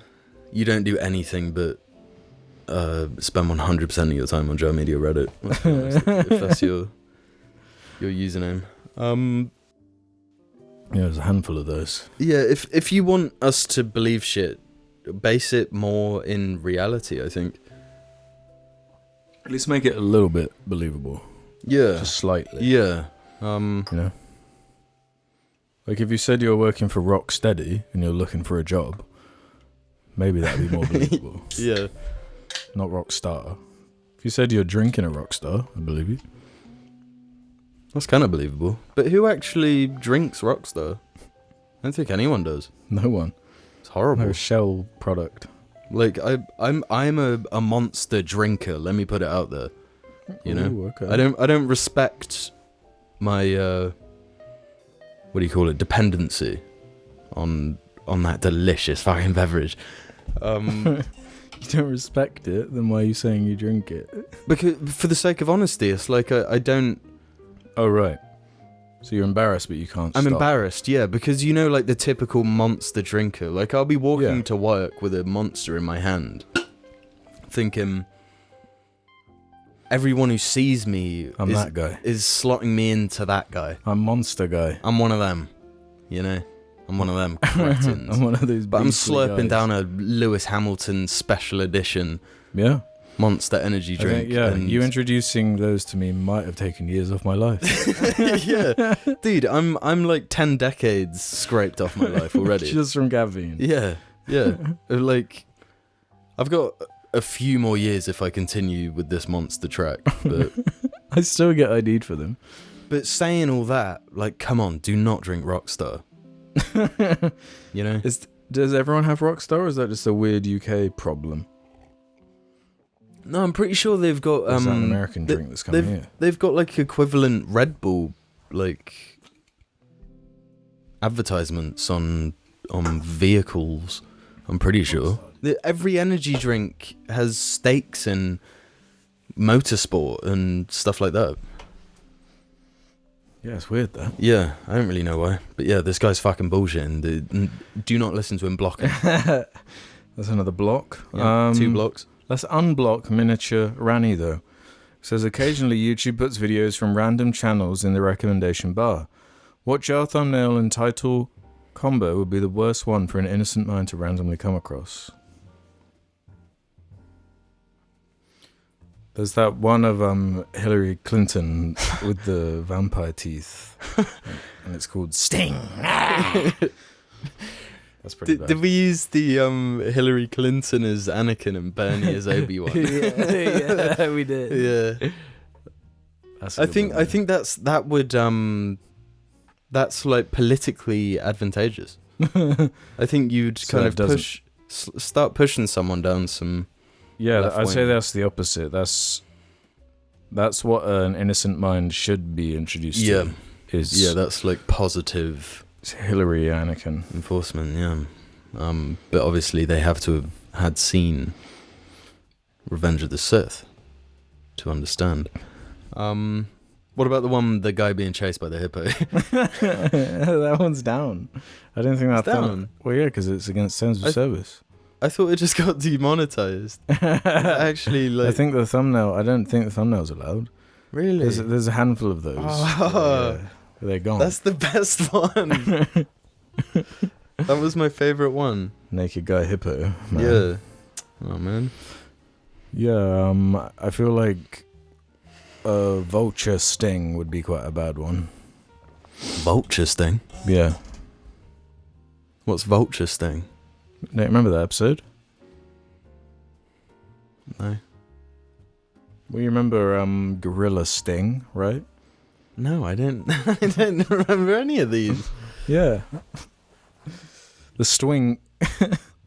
you don't do anything but spend 100% of your time on Jar Media Reddit. Let's be honest, if that's your username. Yeah, there's a handful of those. Yeah, if you want us to believe shit, base it more in reality, I think. At least make it a little bit believable. Yeah. Just slightly. Yeah. You know? Like if you said you were working for Rocksteady and you're looking for a job, maybe that'd be more believable. Yeah. Not Rockstar. If you said you're drinking a Rockstar, I believe you. That's kind of believable. But who actually drinks Rockstar? I don't think anyone does. No one. It's horrible. No shell product. Like I'm a monster drinker. Let me put it out there. You know, Ooh, okay. I don't respect my what do you call it? Dependency on that delicious fucking beverage. You don't respect it, then why are you saying you drink it? Because for the sake of honesty, it's like I don't. Oh right. So you're embarrassed, but you can't. I'm stop. embarrassed, yeah, because you know, like the typical monster drinker. Like I'll be walking Yeah. to work with a monster in my hand, thinking everyone who sees me I'm that guy. is slotting me into that guy. I'm monster guy. I'm one of them, you know. I'm one of them cretins. I'm one of those. But I'm beastly slurping guys. down a Lewis Hamilton special edition Yeah. Monster energy I drink. think, yeah. and You introducing those to me might have taken years off my life. yeah, dude, I'm like 10 decades scraped off my life already. Just from caffeine. Yeah. Like, I've got a few more years if I continue with this monster track. But I still get ID'd for them. but saying all that, like, come on, do not drink Rockstar. You know? Does everyone have Rockstar, or is that just a weird UK problem? No, I'm pretty sure they've got Is that an American drink that's coming here? They've got like equivalent Red Bull like advertisements on vehicles. I'm pretty sure. Every energy drink has stakes in motorsport and stuff like that. Yeah, it's weird that. Yeah, I don't really know why, but yeah, this guy's fucking bullshitting. Do not listen to him blocking. That's another block. Yeah, 2 blocks. Let's unblock Miniature Rani though. It says occasionally YouTube puts videos from random channels in the recommendation bar. What jar thumbnail and title combo would be the worst one for an innocent mind to randomly come across? There's that one of Hillary Clinton with the vampire teeth, and it's called Sting. That's pretty bad. Did we use the Hillary Clinton as Anakin and Bernie as Obi-Wan? yeah, we did. Yeah. That's a I good think one, that would that's like politically advantageous. I think you'd So kind it of doesn't- start pushing someone down some. Yeah, left I'd say wing. that's the opposite. That's what an innocent mind should be introduced Yeah. to. Is That's like positive Hillary Anakin. enforcement. Yeah, but obviously they have to have had seen Revenge of the Sith to understand. What about the guy being chased by the hippo? That one's down. I don't think that's down? Well, yeah, because it's against terms of service. I thought it just got demonetized. Actually, like I think the thumbnail. I don't think the thumbnail's allowed. really, There's a handful of those. Oh. Yeah, they're gone. that's the best one. That was my favorite one. Naked guy hippo. Man. Yeah. Oh man. Yeah. I feel like a vulture sting would be quite a bad one. Vulture sting. Yeah. What's vulture sting? Don't you remember that episode? No. Well, you remember gorilla sting, right? No, I didn't. I don't remember any of these. Yeah. The swing.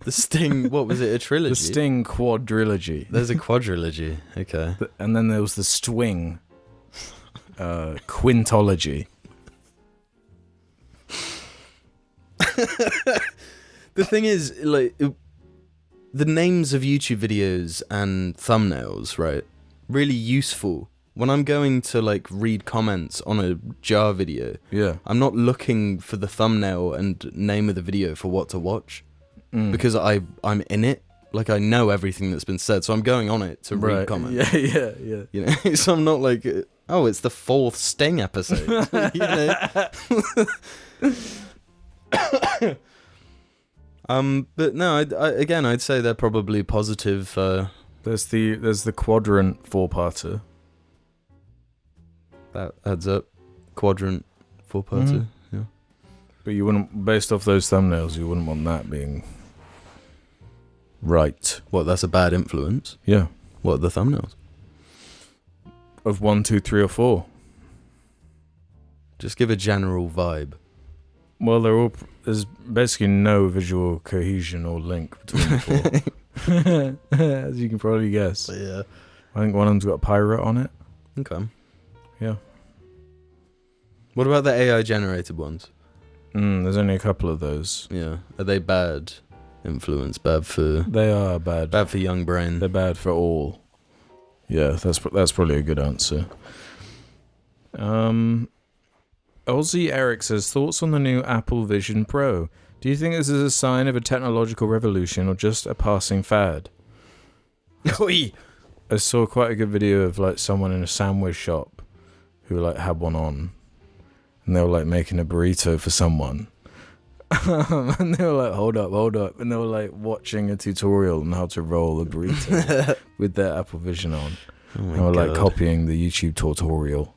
The Sting. What was it? A trilogy. The Sting quadrilogy. There's a quadrilogy. Okay. And then there was the Swing quintology. The thing is, like, the names of YouTube videos and thumbnails, right? Really useful when I'm going to like read comments on a Jar video, Yeah. I'm not looking for the thumbnail and name of the video for what to watch because I'm in it. Like I know everything that's been said, so I'm going on it to read comments. Yeah. You know, so I'm not like, oh, it's the 4th Sting episode. You know. But no, I'd say they're probably positive. There's the Quadrant 4-parter. That adds up. Quadrant 4-parter. Yeah. But you wouldn't, based off those thumbnails, you wouldn't want that being right. What? That's a bad influence. Yeah. What are the thumbnails? Of 1, 2, 3, or 4. Just give a general vibe. Well, there's basically no visual cohesion or link between the 4. As you can probably guess. Yeah. I think one of them's got a pirate on it. Okay. Yeah. What about the AI generated ones? There's only a couple of those. Yeah. Are they bad influence? Bad for They are bad. bad for young brain? They're bad for all. Yeah, that's probably a good answer. Aussie Eric says, thoughts on the new Apple Vision Pro? Do you think this is a sign of a technological revolution or just a passing fad? I saw quite a good video of like someone in a sandwich shop who like had one on, and they were like making a burrito for someone. And they were like, hold up, and they were like watching a tutorial on how to roll a burrito with their Apple Vision on. Oh my They were like God. copying the YouTube tutorial.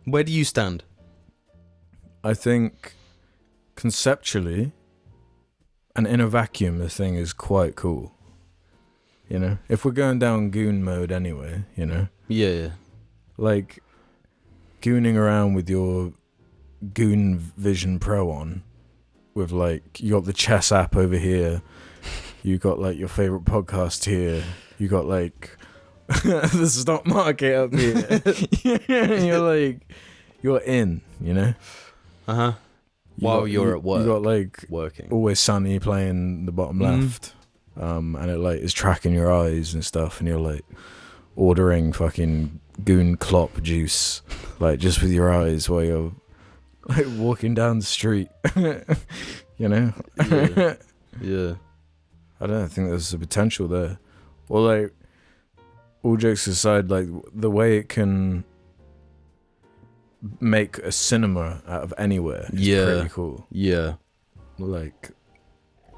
Where do you stand? I think conceptually and in a vacuum the thing is quite cool. You know? If we're going down goon mode anyway, you know? Yeah. Like gooning around with your Goon Vision Pro on with like you got the chess app over here, you got like your favorite podcast here, you got like the stock market up here. you're in, you know? Uh-huh. While you're at work. You got like Working. Always Sunny playing the bottom left. And it like is tracking your eyes and stuff, and you're like ordering fucking Goon Clop juice, like just with your eyes while you're like walking down the street. You know? Yeah. Yeah. I don't think there's a potential there. Or like, all jokes aside, like the way it can make a cinema out of anywhere is pretty cool. Yeah. Like,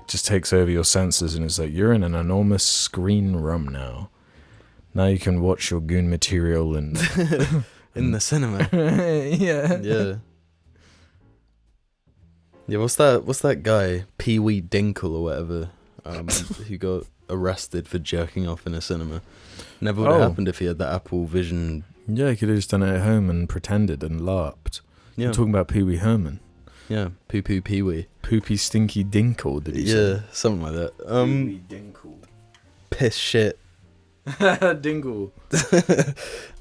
just takes over your senses, and it's like you're in an enormous screen room now. Now you can watch your Goon material and In the cinema. yeah. Yeah. Yeah, what's that guy, Pee Wee Dinkle or whatever, who got arrested for jerking off in a cinema? Never would have happened if he had the Apple Vision. Yeah, he could have just done it at home and pretended and larped. Yeah. We're talking about Pee Wee Herman. Yeah, Poo Poo Pee Wee. Poopy Stinky Dinkle, did he say? Yeah, something like that. Pee Wee Dinkle. Piss shit. Dingle.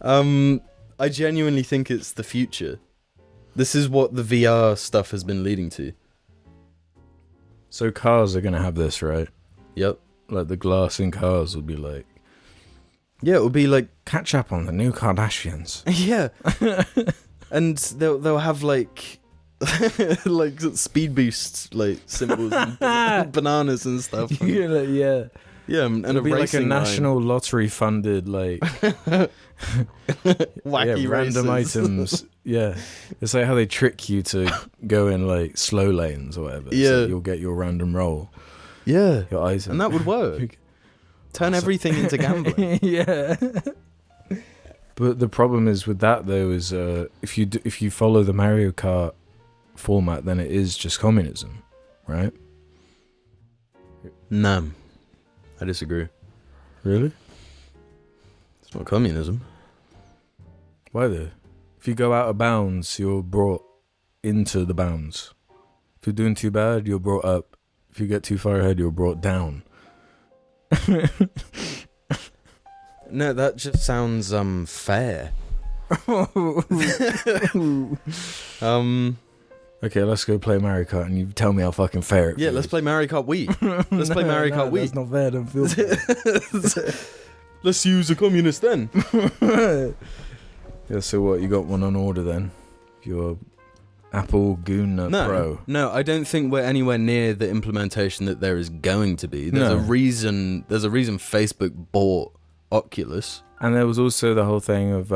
I genuinely think it's the future. This is what the VR stuff has been leading to. So cars are going to have this, right? Yep. Like the glass in cars will be like, Yeah, it would be like, catch up on the new Kardashians. yeah. And they'll have like like speed boosts like symbols and bananas and stuff. You're like, yeah. Yeah, and It'll a be like a racing national lottery funded like wacky random races. items. Yeah, it's like how they trick you to go in like slow lanes or whatever. Yeah. So you'll get your random roll, Yeah, your item, and that would work. Turn everything into gambling. Yeah. But the problem is with that though is if you follow the Mario Kart format, then it is just communism, right? No, I disagree. Really? It's not communism. Why though? If you go out of bounds, you're brought into the bounds. If you're doing too bad, you're brought up. If you get too far ahead, you're brought down. No, that just sounds fair. Okay, let's go play Mario Kart and you tell me how fucking fair it Yeah, feels. let's play Mario Kart Wii. Let's play Mario Kart Wii. That's not fair, I don't feel fair. Let's use a communist then. Yeah, so what, you got one on order then? Your Apple Goon Nut Pro? No, I don't think we're anywhere near the implementation that there is going to be. There's a reason Facebook bought Oculus. And there was also the whole thing of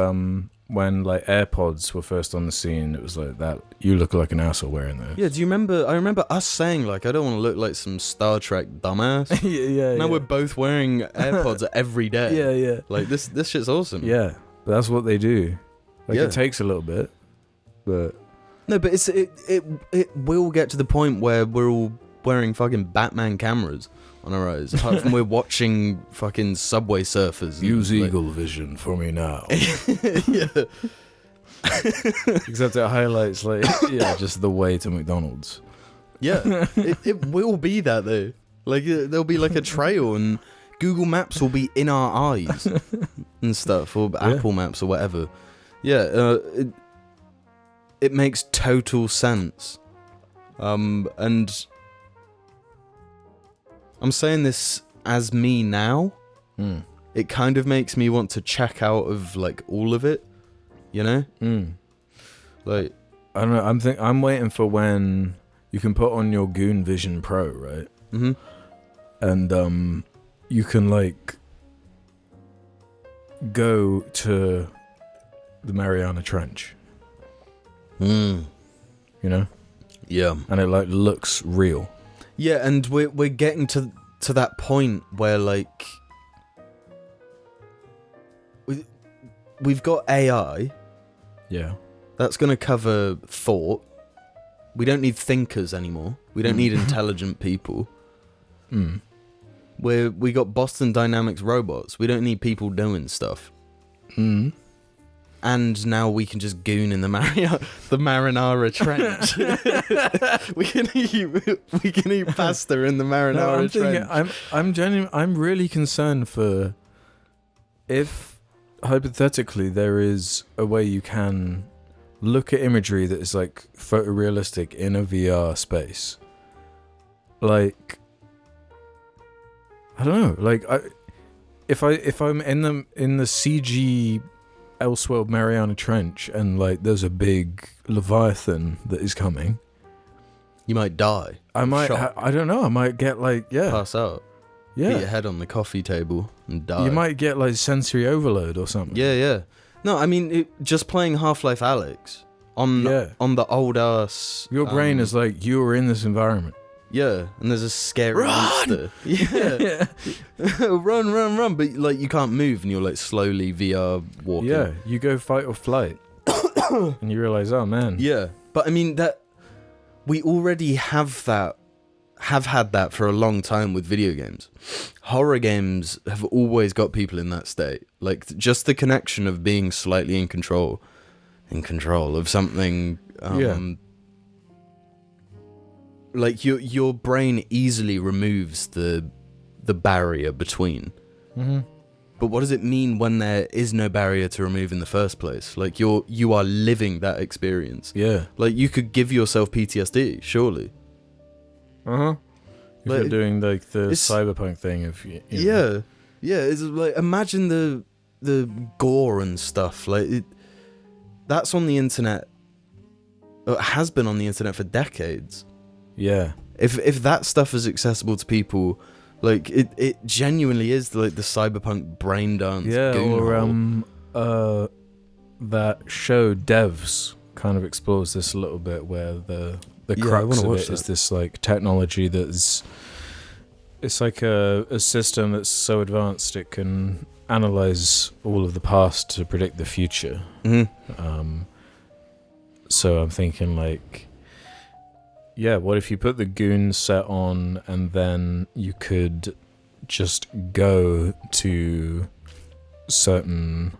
when like AirPods were first on the scene, it was like that, you look like an asshole wearing those. Yeah, do you remember? I remember us saying like, I don't want to look like some Star Trek dumbass. yeah. Now we're both wearing AirPods every day. Yeah. Like this shit's awesome. Yeah, but that's what they do. Like it takes a little bit, but no, but it will get to the point where we're all wearing fucking Batman cameras on our eyes, apart from we're watching fucking Subway Surfers. Use Eagle Vision for me now. Yeah. Except it highlights like just the way to McDonald's. Yeah, it will be that though. Like there'll be like a trail, and Google Maps will be in our eyes and stuff, or Apple Maps or whatever. Yeah, it makes total sense. And I'm saying this as me now. It kind of makes me want to check out of like all of it, you know? Like I don't know. I'm waiting for when you can put on your Goon Vision Pro, right? Mm-hmm. And you can like go to the Mariana Trench. You know? Yeah. And it like looks real. Yeah, and we're getting to that point where like we've got AI. Yeah. That's going to cover thought. We don't need thinkers anymore. We don't need intelligent people. We got Boston Dynamics robots. We don't need people doing stuff. And now we can just goon in the Marinara Trench. we can eat pasta in the Marinara Trench. I'm really concerned for if hypothetically there is a way you can look at imagery that is like photorealistic in a VR space. Like I don't know, like if I'm in the CG Elseworld Mariana Trench and like there's a big Leviathan that is coming, you might die. I might I don't know, I might get like pass out. Yeah. Hit your head on the coffee table and die. You might get like sensory overload or something. Yeah. No, I mean just playing Half-Life Alyx on the old ass. Your brain is like, you are in this environment. Yeah, and there's a scary monster. Yeah. Run, but like you can't move and you're like slowly VR walking. Yeah, you go fight or flight. And you realize, oh man. Yeah. But I mean that we already have had that for a long time with video games. Horror games have always got people in that state. Like just the connection of being slightly in control of something. Like your brain easily removes the barrier between. But what does it mean when there is no barrier to remove in the first place? Like you are living that experience. Yeah. Like you could give yourself PTSD, surely. If you're doing like the cyberpunk thing of you know. Yeah, it's like imagine the gore and stuff. Like that's on the internet. It has been on the internet for decades. Yeah. If that stuff is accessible to people, like it genuinely is like the cyberpunk brain dance. Yeah, or that show Devs kind of explores this a little bit, where the crux of it is this like technology it's like a system that's so advanced it can analyze all of the past to predict the future. So I'm thinking like, what if you put the Goon set on and then you could just go to certain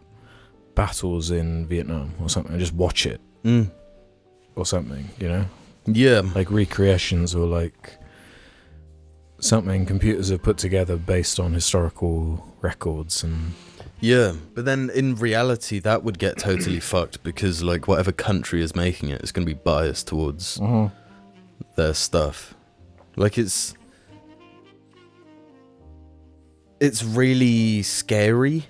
battles in Vietnam or something and just watch it or something, you know? Yeah. Like recreations or like something computers have put together based on historical records and... Yeah, but then in reality that would get totally fucked because like whatever country is making it is going to be biased towards their stuff. Like it's really scary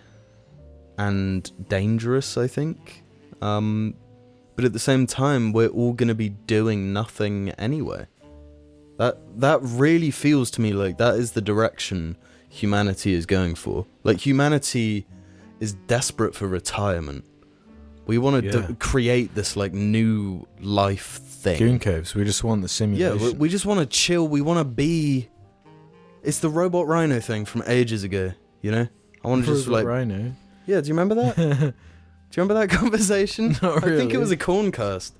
and dangerous, I think. But at the same time, we're all going to be doing nothing anyway. That really feels to me like that is the direction humanity is going for. Like, humanity is desperate for retirement. We want to create this, like, new life thing. Goon caves. We just want the simulation. Yeah, we just want to chill. We want to be... It's the robot rhino thing from ages ago, you know? I want to just, like... Rhino? Yeah, do you remember that? Do you remember that conversation? Not really. I think it was a corncast.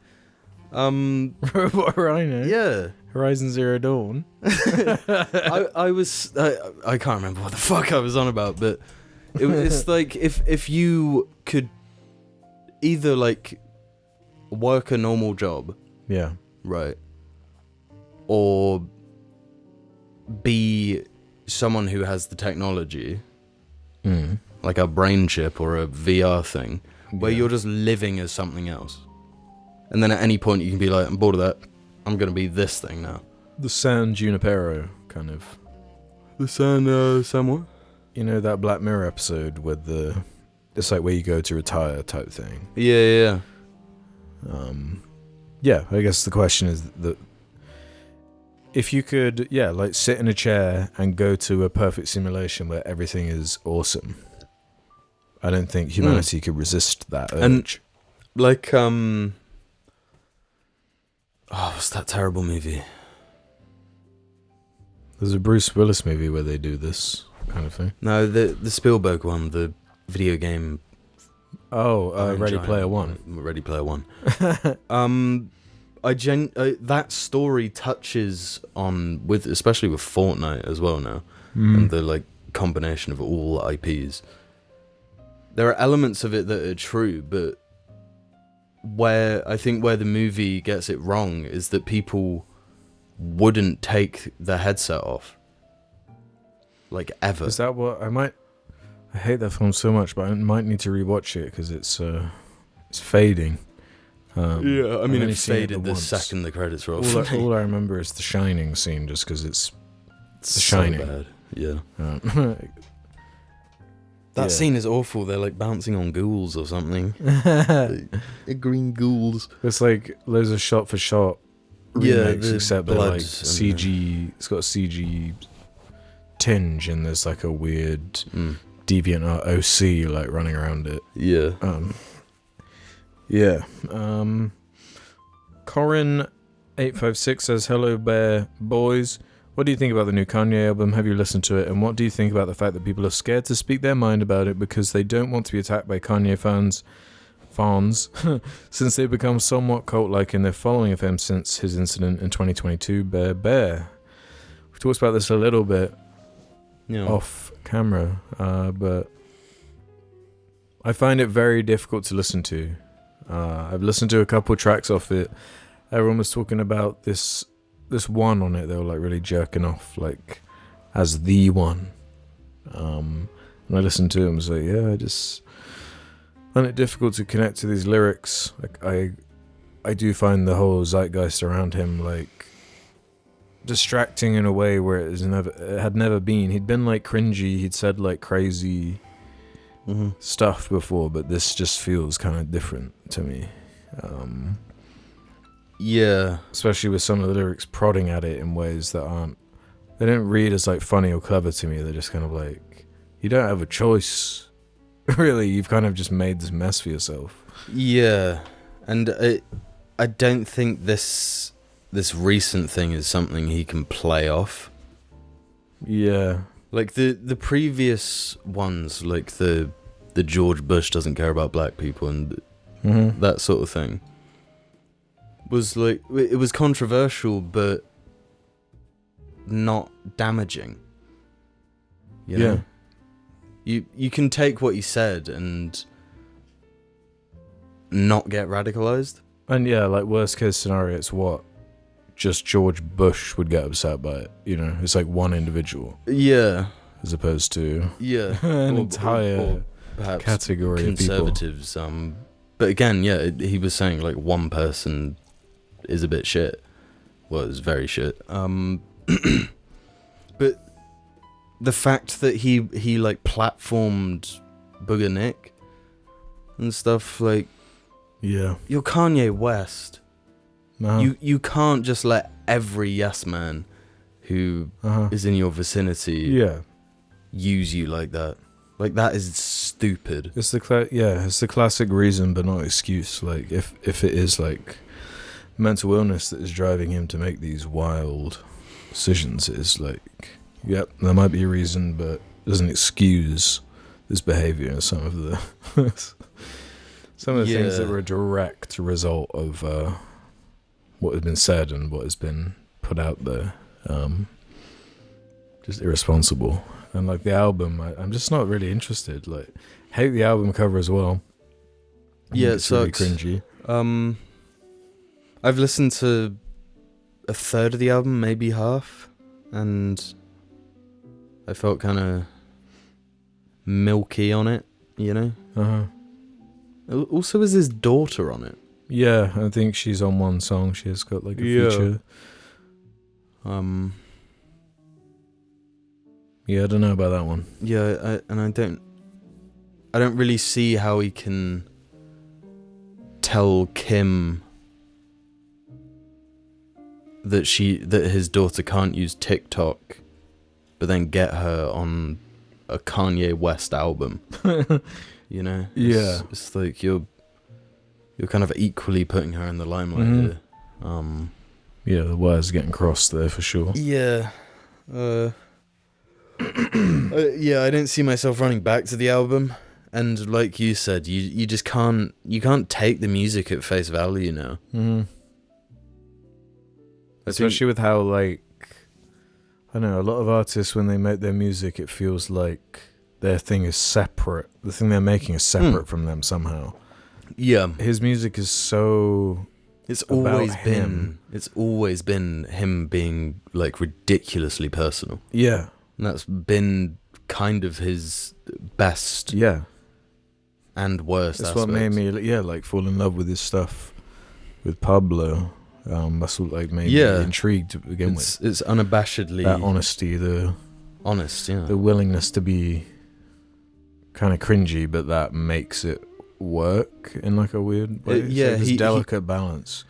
Robot Rhino? Yeah. Horizon Zero Dawn? I was... I can't remember what the fuck I was on about, but it's like if you could either, like, work a normal job... Yeah. Right. Or be someone who has the technology... like a brain chip or a VR thing, where you're just living as something else. And then at any point you can be like, I'm bored of that. I'm going to be this thing now. The San Junipero, kind of. The San what? You know that Black Mirror episode with it's like where you go to retire type thing? Yeah. Yeah, I guess the question is that if you could, like sit in a chair and go to a perfect simulation where everything is awesome, I don't think humanity could resist that urge. And like, what's that terrible movie? There's a Bruce Willis movie where they do this kind of thing. No, the Spielberg one, the video game. Ready Player One. Ready Player One. That story touches on especially with Fortnite as well now, and the like combination of all IPs. There are elements of it that are true, but where the movie gets it wrong is that people wouldn't take the headset off, like, ever. Is that what I hate that film so much, but I might need to rewatch it because it's fading. I mean, it it faded the once. second the credits roll. All I remember is the Shining scene, just because it's The Shining. So bad. Yeah. That scene is awful. They're like bouncing on ghouls or something. Green ghouls. It's like loads of shot for shot remakes, except they're like CG. It's got a CG tinge, and there's like a weird DeviantArt OC like running around it. Yeah. Corin856 says, "Hello, Bear Boys. What do you think about the new Kanye album? Have you listened to it? And what do you think about the fact that people are scared to speak their mind about it because they don't want to be attacked by Kanye fans, since they've become somewhat cult-like in their following of him since his incident in 2022, Bear. We talked about this a little bit off camera, but I find it very difficult to listen to. I've listened to a couple tracks off it. Everyone was talking about this one on it. They were like really jerking off, like as the one. And I listened to it and was like, I just find it difficult to connect to these lyrics. Like I do find the whole zeitgeist around him like distracting in a way where it had never been. He'd been like cringy. He'd said like crazy stuff before, but this just feels kind of different to me. Especially with some of the lyrics prodding at it in ways that they don't read as like funny or clever to me. They're just kind of like, you don't have a choice. Really, you've kind of just made this mess for yourself. Yeah, and I don't think this recent thing is something he can play off. Yeah. Like the previous ones, like the George Bush doesn't care about black people and that sort of thing, was like, it was controversial but not damaging. You know? You can take what he said and not get radicalized. And like worst case scenario, it's what just George Bush would get upset by it. You know, it's like one individual. Yeah. As opposed to an entire perhaps category conservatives. Of people. But again, he was saying like one person is a bit shit. Well, it's very shit. But the fact that he like platformed Booger Nick and stuff, like, Yeah. you're Kanye West. No. You can't just let every yes man who is in your vicinity Yeah. use you like that. Like, that is stupid. It's the classic reason but not excuse. Like, if it is like mental illness that is driving him to make these wild decisions, it's like, yep, there might be a reason, but it doesn't excuse this behavior and some of the things that were a direct result of what has been said and what has been put out there. Just irresponsible. And like the album, I'm just not really interested. Like, hate the album cover as well. Yeah, it's really sucks. cringy. I've listened to a third of the album, maybe half, and I felt kind of milky on it, you know? Also, is his daughter on it? Yeah, I think she's on one song. She has got like a feature. Yeah, I don't know about that one. Yeah, I don't really see how he can tell Kim that his daughter can't use TikTok, but then get her on a Kanye West album. You know? Yeah. It's like you're kind of equally putting her in the limelight here. Yeah, the wires getting crossed there for sure. Yeah. Yeah, I don't see myself running back to the album. And like you said, you just can't take the music at face value now. Especially with how, like, I don't know, a lot of artists, when they make their music, it feels like their thing is separate. The thing they're making is separate from them somehow. Yeah. His music is so... It's always been him being, like, ridiculously personal. Yeah. And that's been kind of his best and worst That's aspects. what made me, like, fall in love with his stuff with Pablo. That's what, like, made me intrigued to begin with. It's unabashedly... That honesty, the willingness to be kind of cringy, but that makes it work in, like, a weird way. This delicate balance.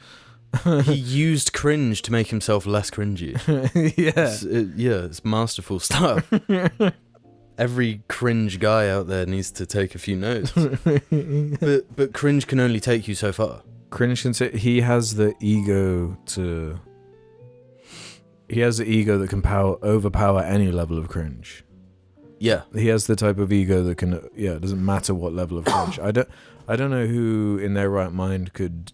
He used cringe to make himself less cringy. It's masterful stuff. Every cringe guy out there needs to take a few notes. but cringe can only take you so far. Cringe can say he has the ego that can overpower any level of cringe. Yeah. He has the type of ego that can it doesn't matter what level of cringe. I don't know who in their right mind could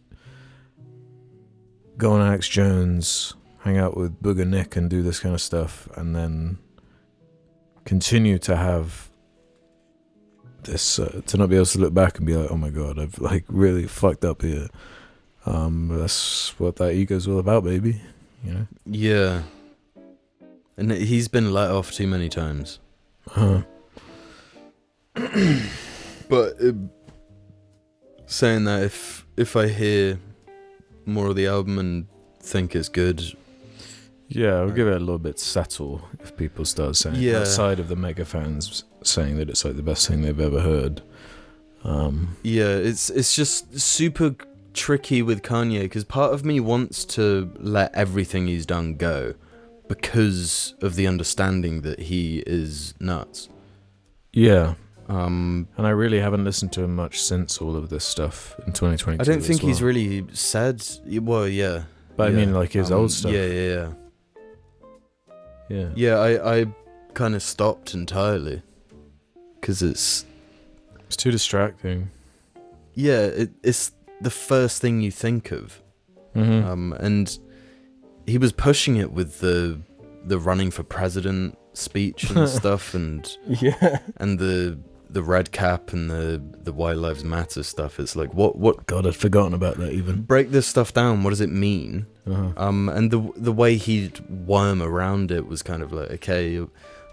go on Alex Jones, hang out with Booger Nick and do this kind of stuff, and then continue to have this to not be able to look back and be like, oh my god, I've like really fucked up here. But that's what that ego's all about, baby. You know? Yeah. And he's been let off too many times. But saying that, if I hear more of the album and think it's good, I'll give it a little bit settle if people start saying outside of the mega fans saying that it's like the best thing they've ever heard. It's just super tricky with Kanye, because part of me wants to let everything he's done go because of the understanding that he is nuts. Yeah. And I really haven't listened to him much since all of this stuff in 2022. I don't think he's really said... Well, yeah. But I mean, like, his old stuff. Yeah. Yeah, I kind of stopped entirely. Because it's too distracting. Yeah, it's the first thing you think of. And he was pushing it with the running for president speech and stuff, and and the red cap and the White Lives Matter stuff. It's like, what God, I'd forgotten about that even. Break this stuff down. What does it mean? And the way he'd worm around it was kind of like, okay,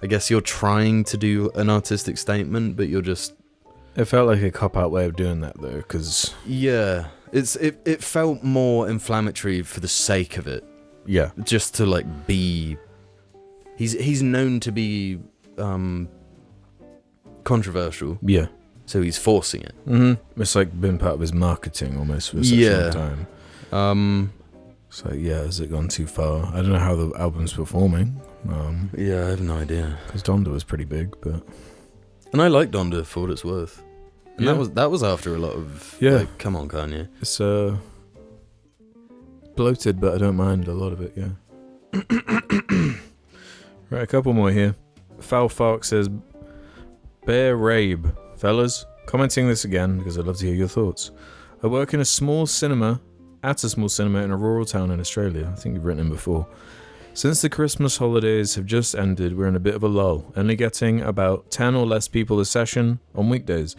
I guess you're trying to do an artistic statement, but you're just... It felt like a cop-out way of doing that, though, because... Yeah, it felt more inflammatory for the sake of it. Yeah. Just to, like, be... He's known to be controversial, Yeah. so he's forcing it. Mm-hmm. It's like been part of his marketing almost for such a long time. So yeah, has it gone too far? I don't know how the album's performing. Yeah, I have no idea. Because Donda was pretty big, but And I like Donda for what it's worth. And Yeah. that was after a lot of like, come on, Kanye. it's bloated, but I don't mind a lot of it. Yeah. Right, a couple more here. Foul Fark says, Bear Rabe, fellas, commenting this again because I'd love to hear your thoughts. I work in a small cinema. At a small cinema in a rural town in Australia. I think you've written in before. Since the Christmas holidays have just ended, we're in a bit of a lull, only getting about 10 or less people a session on weekdays.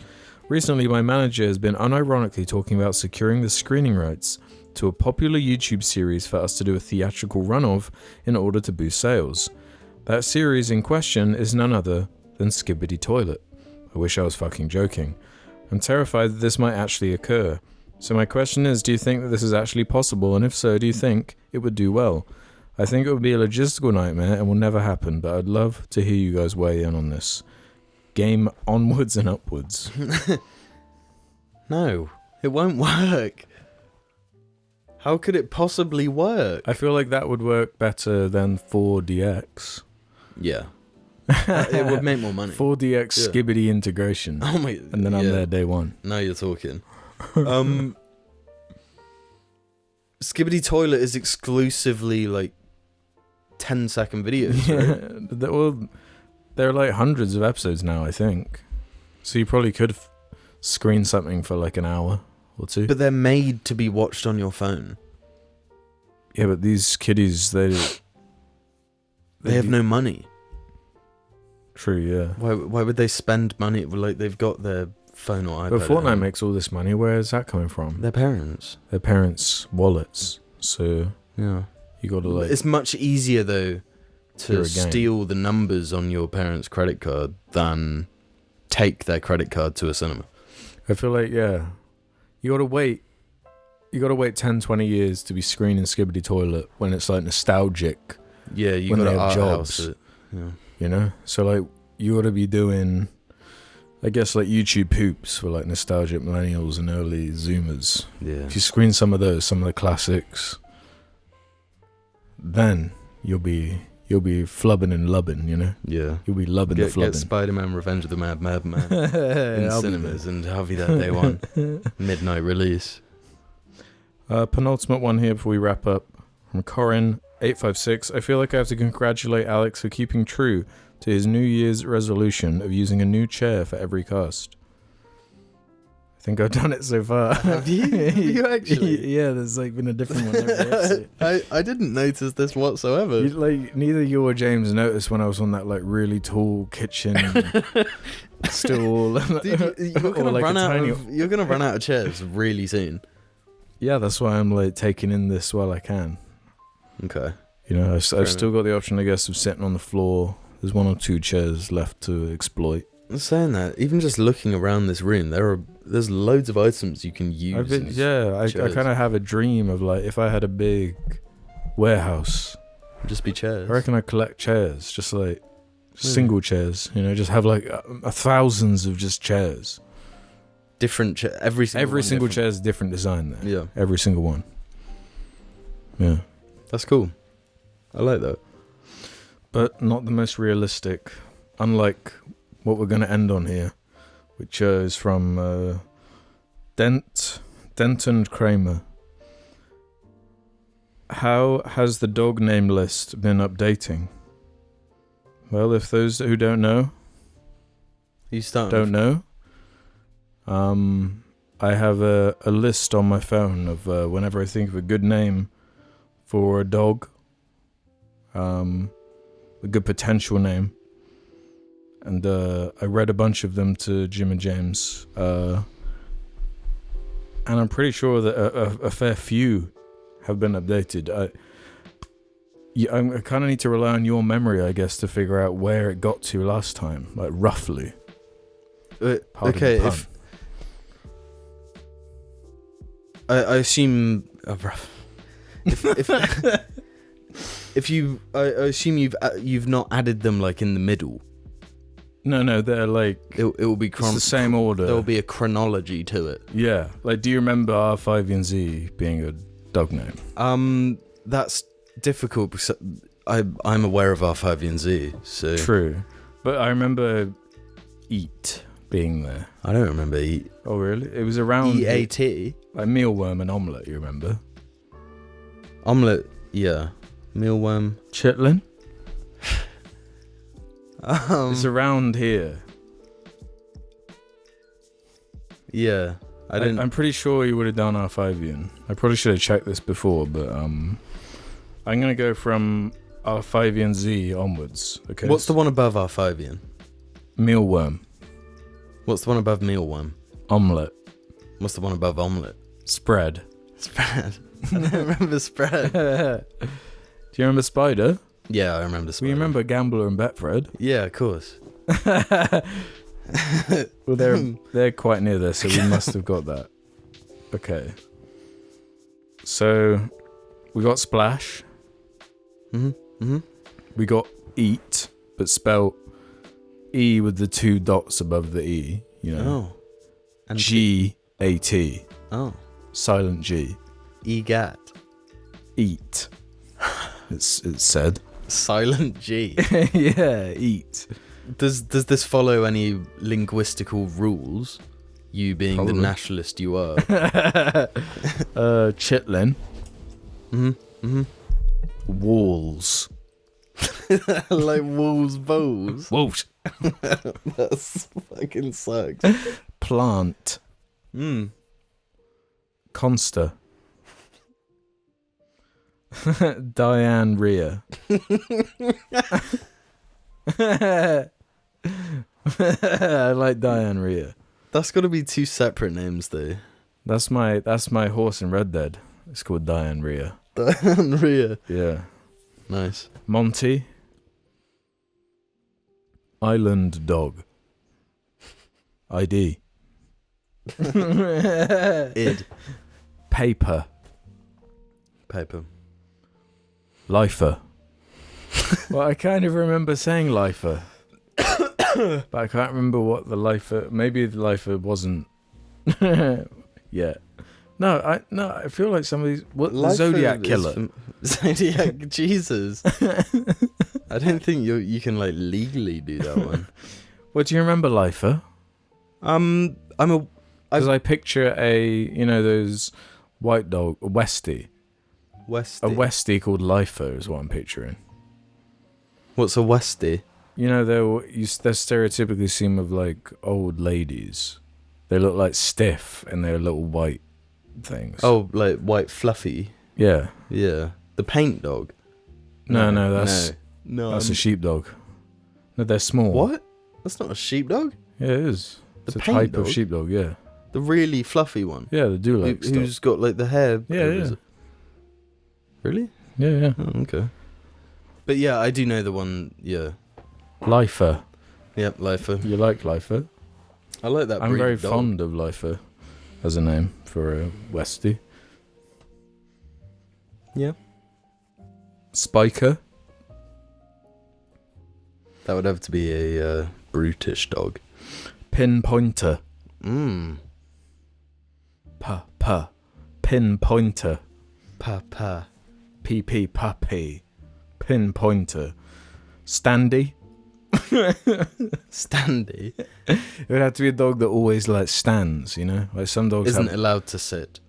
Recently, my manager has been unironically talking about securing the screening rights to a popular YouTube series for us to do a theatrical run of in order to boost sales. That series in question is none other than Skibidi Toilet. I wish I was fucking joking. I'm terrified that this might actually occur. So my question is, do you think that this is actually possible? And if so, do you think it would do well? I think it would be a logistical nightmare and will never happen, but I'd love to hear you guys weigh in on this. Game onwards and upwards. No, it won't work. How could it possibly work? I feel like that would work better than 4DX. Yeah. It would make more money. 4DX Yeah. Skibidi integration. Oh my, And then I'm there day one. Now you're talking. Skibidi Toilet is exclusively like 10-second videos, right? Well, there are like hundreds of episodes now, I think. So you probably could screen something for like an hour or two. But they're made to be watched on your phone. Yeah, but these kiddies, They have no money. True, yeah. Why would they spend money? Like, they've got their phone or iPad. But at Fortnite home. makes all this money. Where is that coming from? Their parents. Their parents' wallets. So Yeah. you got to like. It's much easier though You're to a game. steal the numbers on your parents' credit card than take their credit card to a cinema. I feel like you got to wait. You got to wait 10, 20 years to be screening Skibidi Toilet when it's like nostalgic. Yeah, you When got they to have art jobs. house it. Yeah. You know, so like you got to be doing, I guess, like YouTube poops for like nostalgic millennials and early Zoomers. Yeah. If you screen some of the classics, then you'll be flubbing and lubbing, you know. Yeah. You'll be lubbing Get the flubbing. Spider-Man: Revenge of the Madman in I'll be cinemas, and I'll be there day one, midnight release. Penultimate one here before we wrap up from Corin856. I feel like I have to congratulate Alex for keeping true to his New Year's resolution of using a new chair for every cast. I think I've done it so far. Have you? Have you actually? Yeah, there's like been a different one every episode. I didn't notice this whatsoever. Like neither you or James noticed when I was on that like really tall kitchen stool. Dude, you're gonna like run a out tiny- of you're gonna run out of chairs really soon. Yeah, that's why I'm like taking in this while I can. Okay. You know, I've Fair still got the option, I guess, of sitting on the floor. There's one or two chairs left to exploit. I'm saying that, even just looking around this room, there's loads of items you can use. I chairs. kind of have a dream of like if I had a big warehouse. Just be chairs. I reckon I collect chairs, just like single chairs. You know, just have like thousands of just chairs. Different every Single chair is a different design there. Yeah, Every single one. Yeah. that's cool. I like that. But not the most realistic. Unlike what we're going to end on here, which is from Denton Kramer. How has the dog name list been updating? Well, if those who don't know, You start. don't know, I have a list on my phone of whenever I think of a good name for a dog, a good potential name. And I read a bunch of them to Jim and James, and I'm pretty sure that a fair few have been updated. I kind of need to rely on your memory, I guess, to figure out where it got to last time, like roughly. Pardon Okay, the pun. if I assume if you I assume you've not added them like in the middle. No, they're like... It will be... it's the same order. There will be a chronology to it. Yeah. Like, do you remember R5Z being a dog name? That's difficult because I'm aware of R5 and Z, so... True. But I remember Eat being there. I don't remember Eat. Oh, really? It was around... EAT? Like mealworm and omelette, you remember? Omelette, yeah. Mealworm. Chitlin? It's around here. Yeah. I'm pretty sure you would have done R5ian. I probably should have checked this before, but I'm going to go from R5ian Z onwards. Okay. What's the one above R5 Ian? Mealworm. What's the one above mealworm? Omelette. What's the one above omelette? Spread. Spread. I don't remember spread. Do you remember Spider? Yeah, I remember spread. We remember Gambler and Betfred. Yeah, of course. Well, they're quite near there, so we must have got that. Okay. So we got Splash. We got Eat, but spelled E with the 2 dots above the E. You know. Oh. And G-A-T. Oh. Silent G. EGAT. Eat. It's said. Silent G. Yeah, eat. Does this follow any linguistical rules? You being Probably. the nationalist you are. Chitlin. Walls. Like Wolves Bowls. Wolves. That's fucking sucks. Plant. Consta. Diane Rhea. I like Diane Rhea. That's got to be 2 separate names though. That's my horse in Red Dead. It's called Diane Rhea. Diane Rhea. Yeah. Nice. Monty. Island Dog. ID. Id. Paper. Paper. Lifer. Well, I kind of remember saying lifer. But I can't remember what the lifer... Maybe the lifer wasn't... Yeah. No, I feel like some of these... What, the Zodiac Killer. Zodiac Jesus. I don't think you can like legally do that one. What, do you remember lifer? Because I picture those white dog... Westie. Westie. A Westie called lifer is what I'm picturing. What's a Westie? You know, they're stereotypically seen with like old ladies. They look like stiff and they're little white things. Oh, like white fluffy. Yeah. Yeah. The paint dog. No, that's a sheepdog. No, they're small. What? That's not a sheepdog. Yeah, it is. It's The a paint type dog? of sheepdog. Yeah. The really fluffy one. Yeah, they do like stuff. Who's got like the hair? Yeah, over yeah. his- Really? Yeah. Oh, okay. But yeah, I do know the one. Yeah. Lifer. Yep, Lifer. You like Lifer? I like that. I'm breed very of dog. fond of Lifer as a name for a Westie. Yeah. Spiker. That would have to be a brutish dog. Pinpointer. Pa. Pinpointer. Pa. PP puppy. Pinpointer. Standy. Standy It would have to be a dog that always like stands, you know? Like some dogs isn't allowed to sit.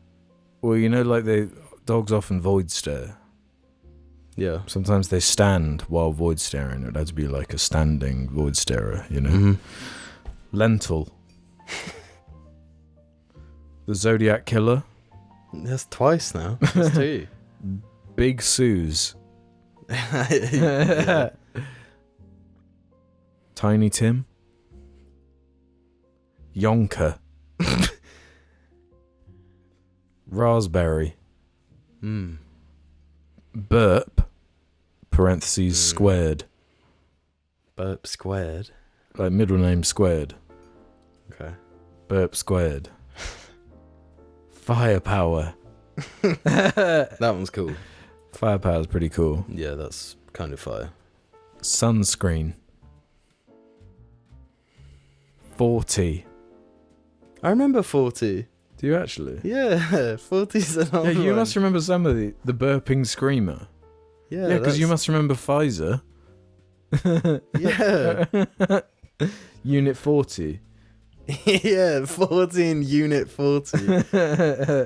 Well, you know, like dogs often void stare. Yeah. Sometimes they stand while void staring. It would have to be like a standing void starer, you know? Mm-hmm. Lentil. The Zodiac Killer. That's twice now. That's 2. Big Suze. Yeah. Tiny Tim. Yonker. Raspberry. Burp. Parentheses squared. Burp squared. Like middle name squared. Okay. Burp squared. Firepower. That one's cool. Firepower's pretty cool. Yeah, that's kind of fire. Sunscreen. 40. I remember 40. Do you actually? Yeah, 40's an old Yeah, you one. must remember some of the burping screamer. Yeah, Yeah, because you must remember Pfizer. Yeah. Unit 40. Yeah, 14 Unit 40.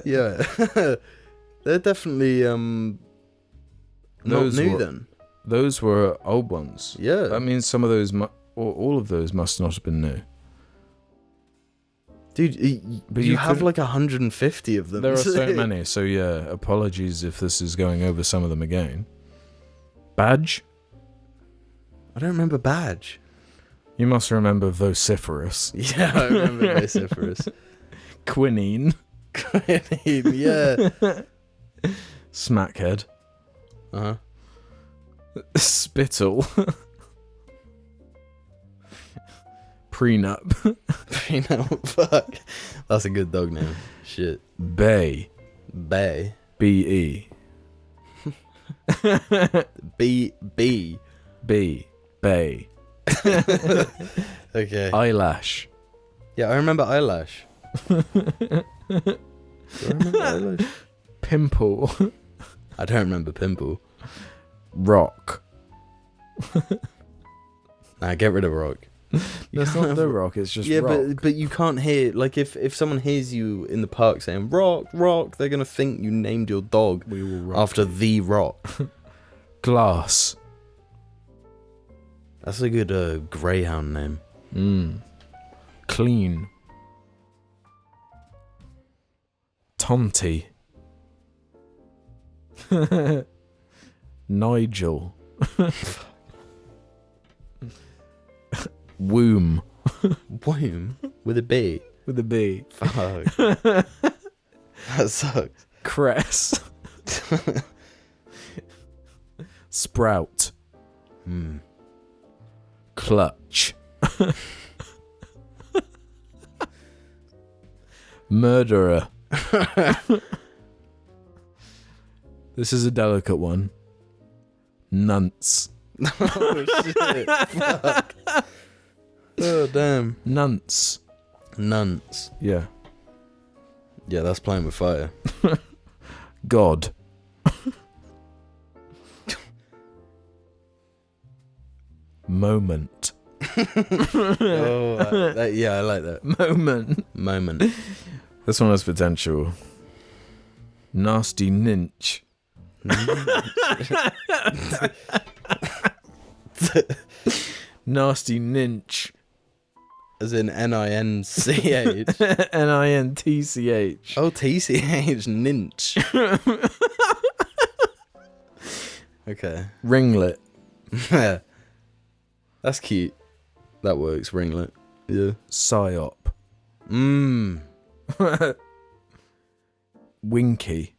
Yeah. They're definitely not Those new were- then. Those were old ones. Yeah. That means some of those, or all of those, must not have been new. Dude, But you you have could- like 150 of them. There are so many, so yeah, apologies if this is going over some of them again. Badge? I don't remember Badge. You must remember Vociferous. Yeah, I remember Vociferous. Quinine. Yeah. Smackhead. Uh-huh. Spittle. Prenup. Fuck. That's a good dog name. Shit. Bay. Bay. B-E. B. B. Bay. Okay. Eyelash. Yeah, I remember Eyelash. Do I remember Eyelash? Pimple. I don't remember Pimple. Rock. Nah, get rid of Rock. That's not the rock, it's just Yeah, rock. but you can't hear, like, if someone hears you in the park saying Rock, Rock, they're gonna think you named your dog We will rock. after the Rock. Glass. That's a good greyhound name. Clean. Tonty. Nigel. Womb. Womb with a B. With a B. Fuck. That sucks. Cress. Sprout. Clutch. Murderer. This is a delicate one. Nunts. Oh shit. Fuck. Oh damn. Nunts. Nunts. Yeah. Yeah, that's playing with fire. God. Moment. Yeah, I like that. Moment. This one has potential. Nasty ninch. Nasty ninch. As in N-I-N-C-H. Nintch. Oh, T-C-H. Ninch. Okay. Ringlet. That's cute. That works, ringlet. Yeah. Psyop. Winky.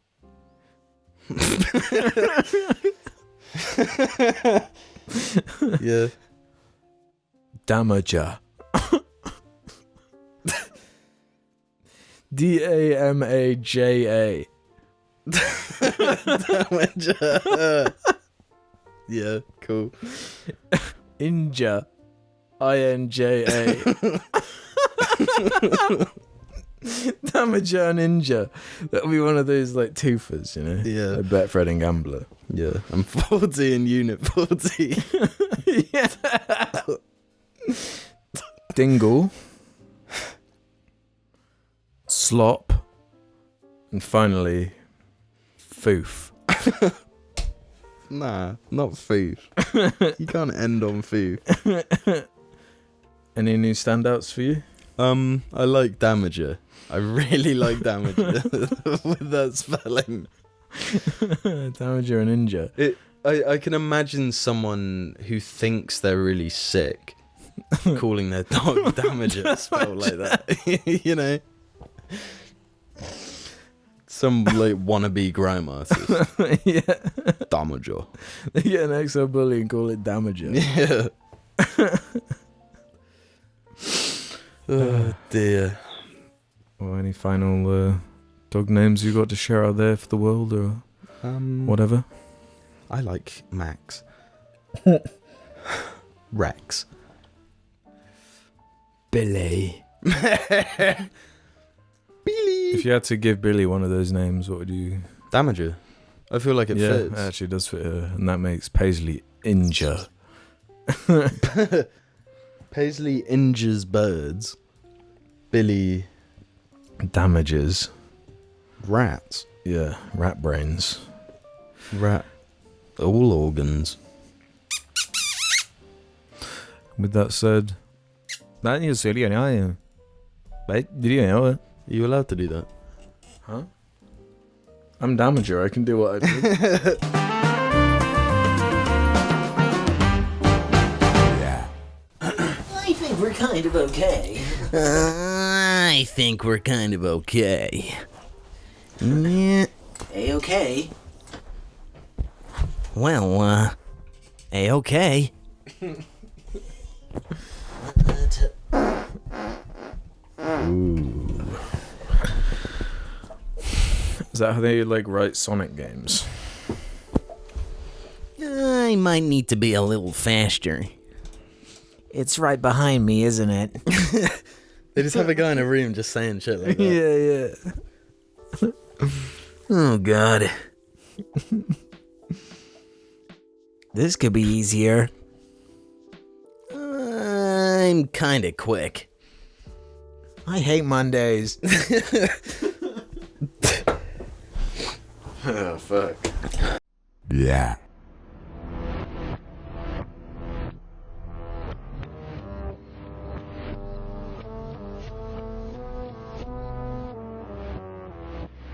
Yeah. Damager. D-A-M-A-J-A. Damager. Yeah, cool. Inja. I-N-J-A. Damager and Inja. That'll be one of those like twofers, you know? Yeah. I bet Fred and Gambler. Yeah. I'm 40 in Unit 40. Yeah. Dingle. Slop. And finally, Foof. Nah, not food. You can't end on food. Any new standouts for you? I like Damager. I really like Damager with that spelling. Damager and Inja. I can imagine someone who thinks they're really sick calling their dog Damager spelled like that. You know? Some like wannabe grime artist. Yeah. Damager. They get an XO bully and call it Damager. Yeah. Oh dear. Or any final dog names you got to share out there for the world or whatever? I like Max. Rex. Billy. If you had to give Billy one of those names, what would you? Damager. I feel like it Yeah, fits. it actually does fit her, and that makes Paisley Injure. Paisley injures birds. Billy Damages. rats. Yeah, rat brains. Rat. All organs. With that said, that is silly, I Did you know it? Are you allowed to do that? Huh? I'm Damager, I can do what I do. I think we're kind of okay. I think we're kind of okay. Yeah. A-okay. Well, A-okay. Ooh. Is that how they write Sonic games? I might need to be a little faster. It's right behind me, isn't it? They just have a guy in a room just saying shit like that. Yeah. Oh, God. This could be easier. I'm kinda quick. I hate Mondays. Oh, fuck. Yeah.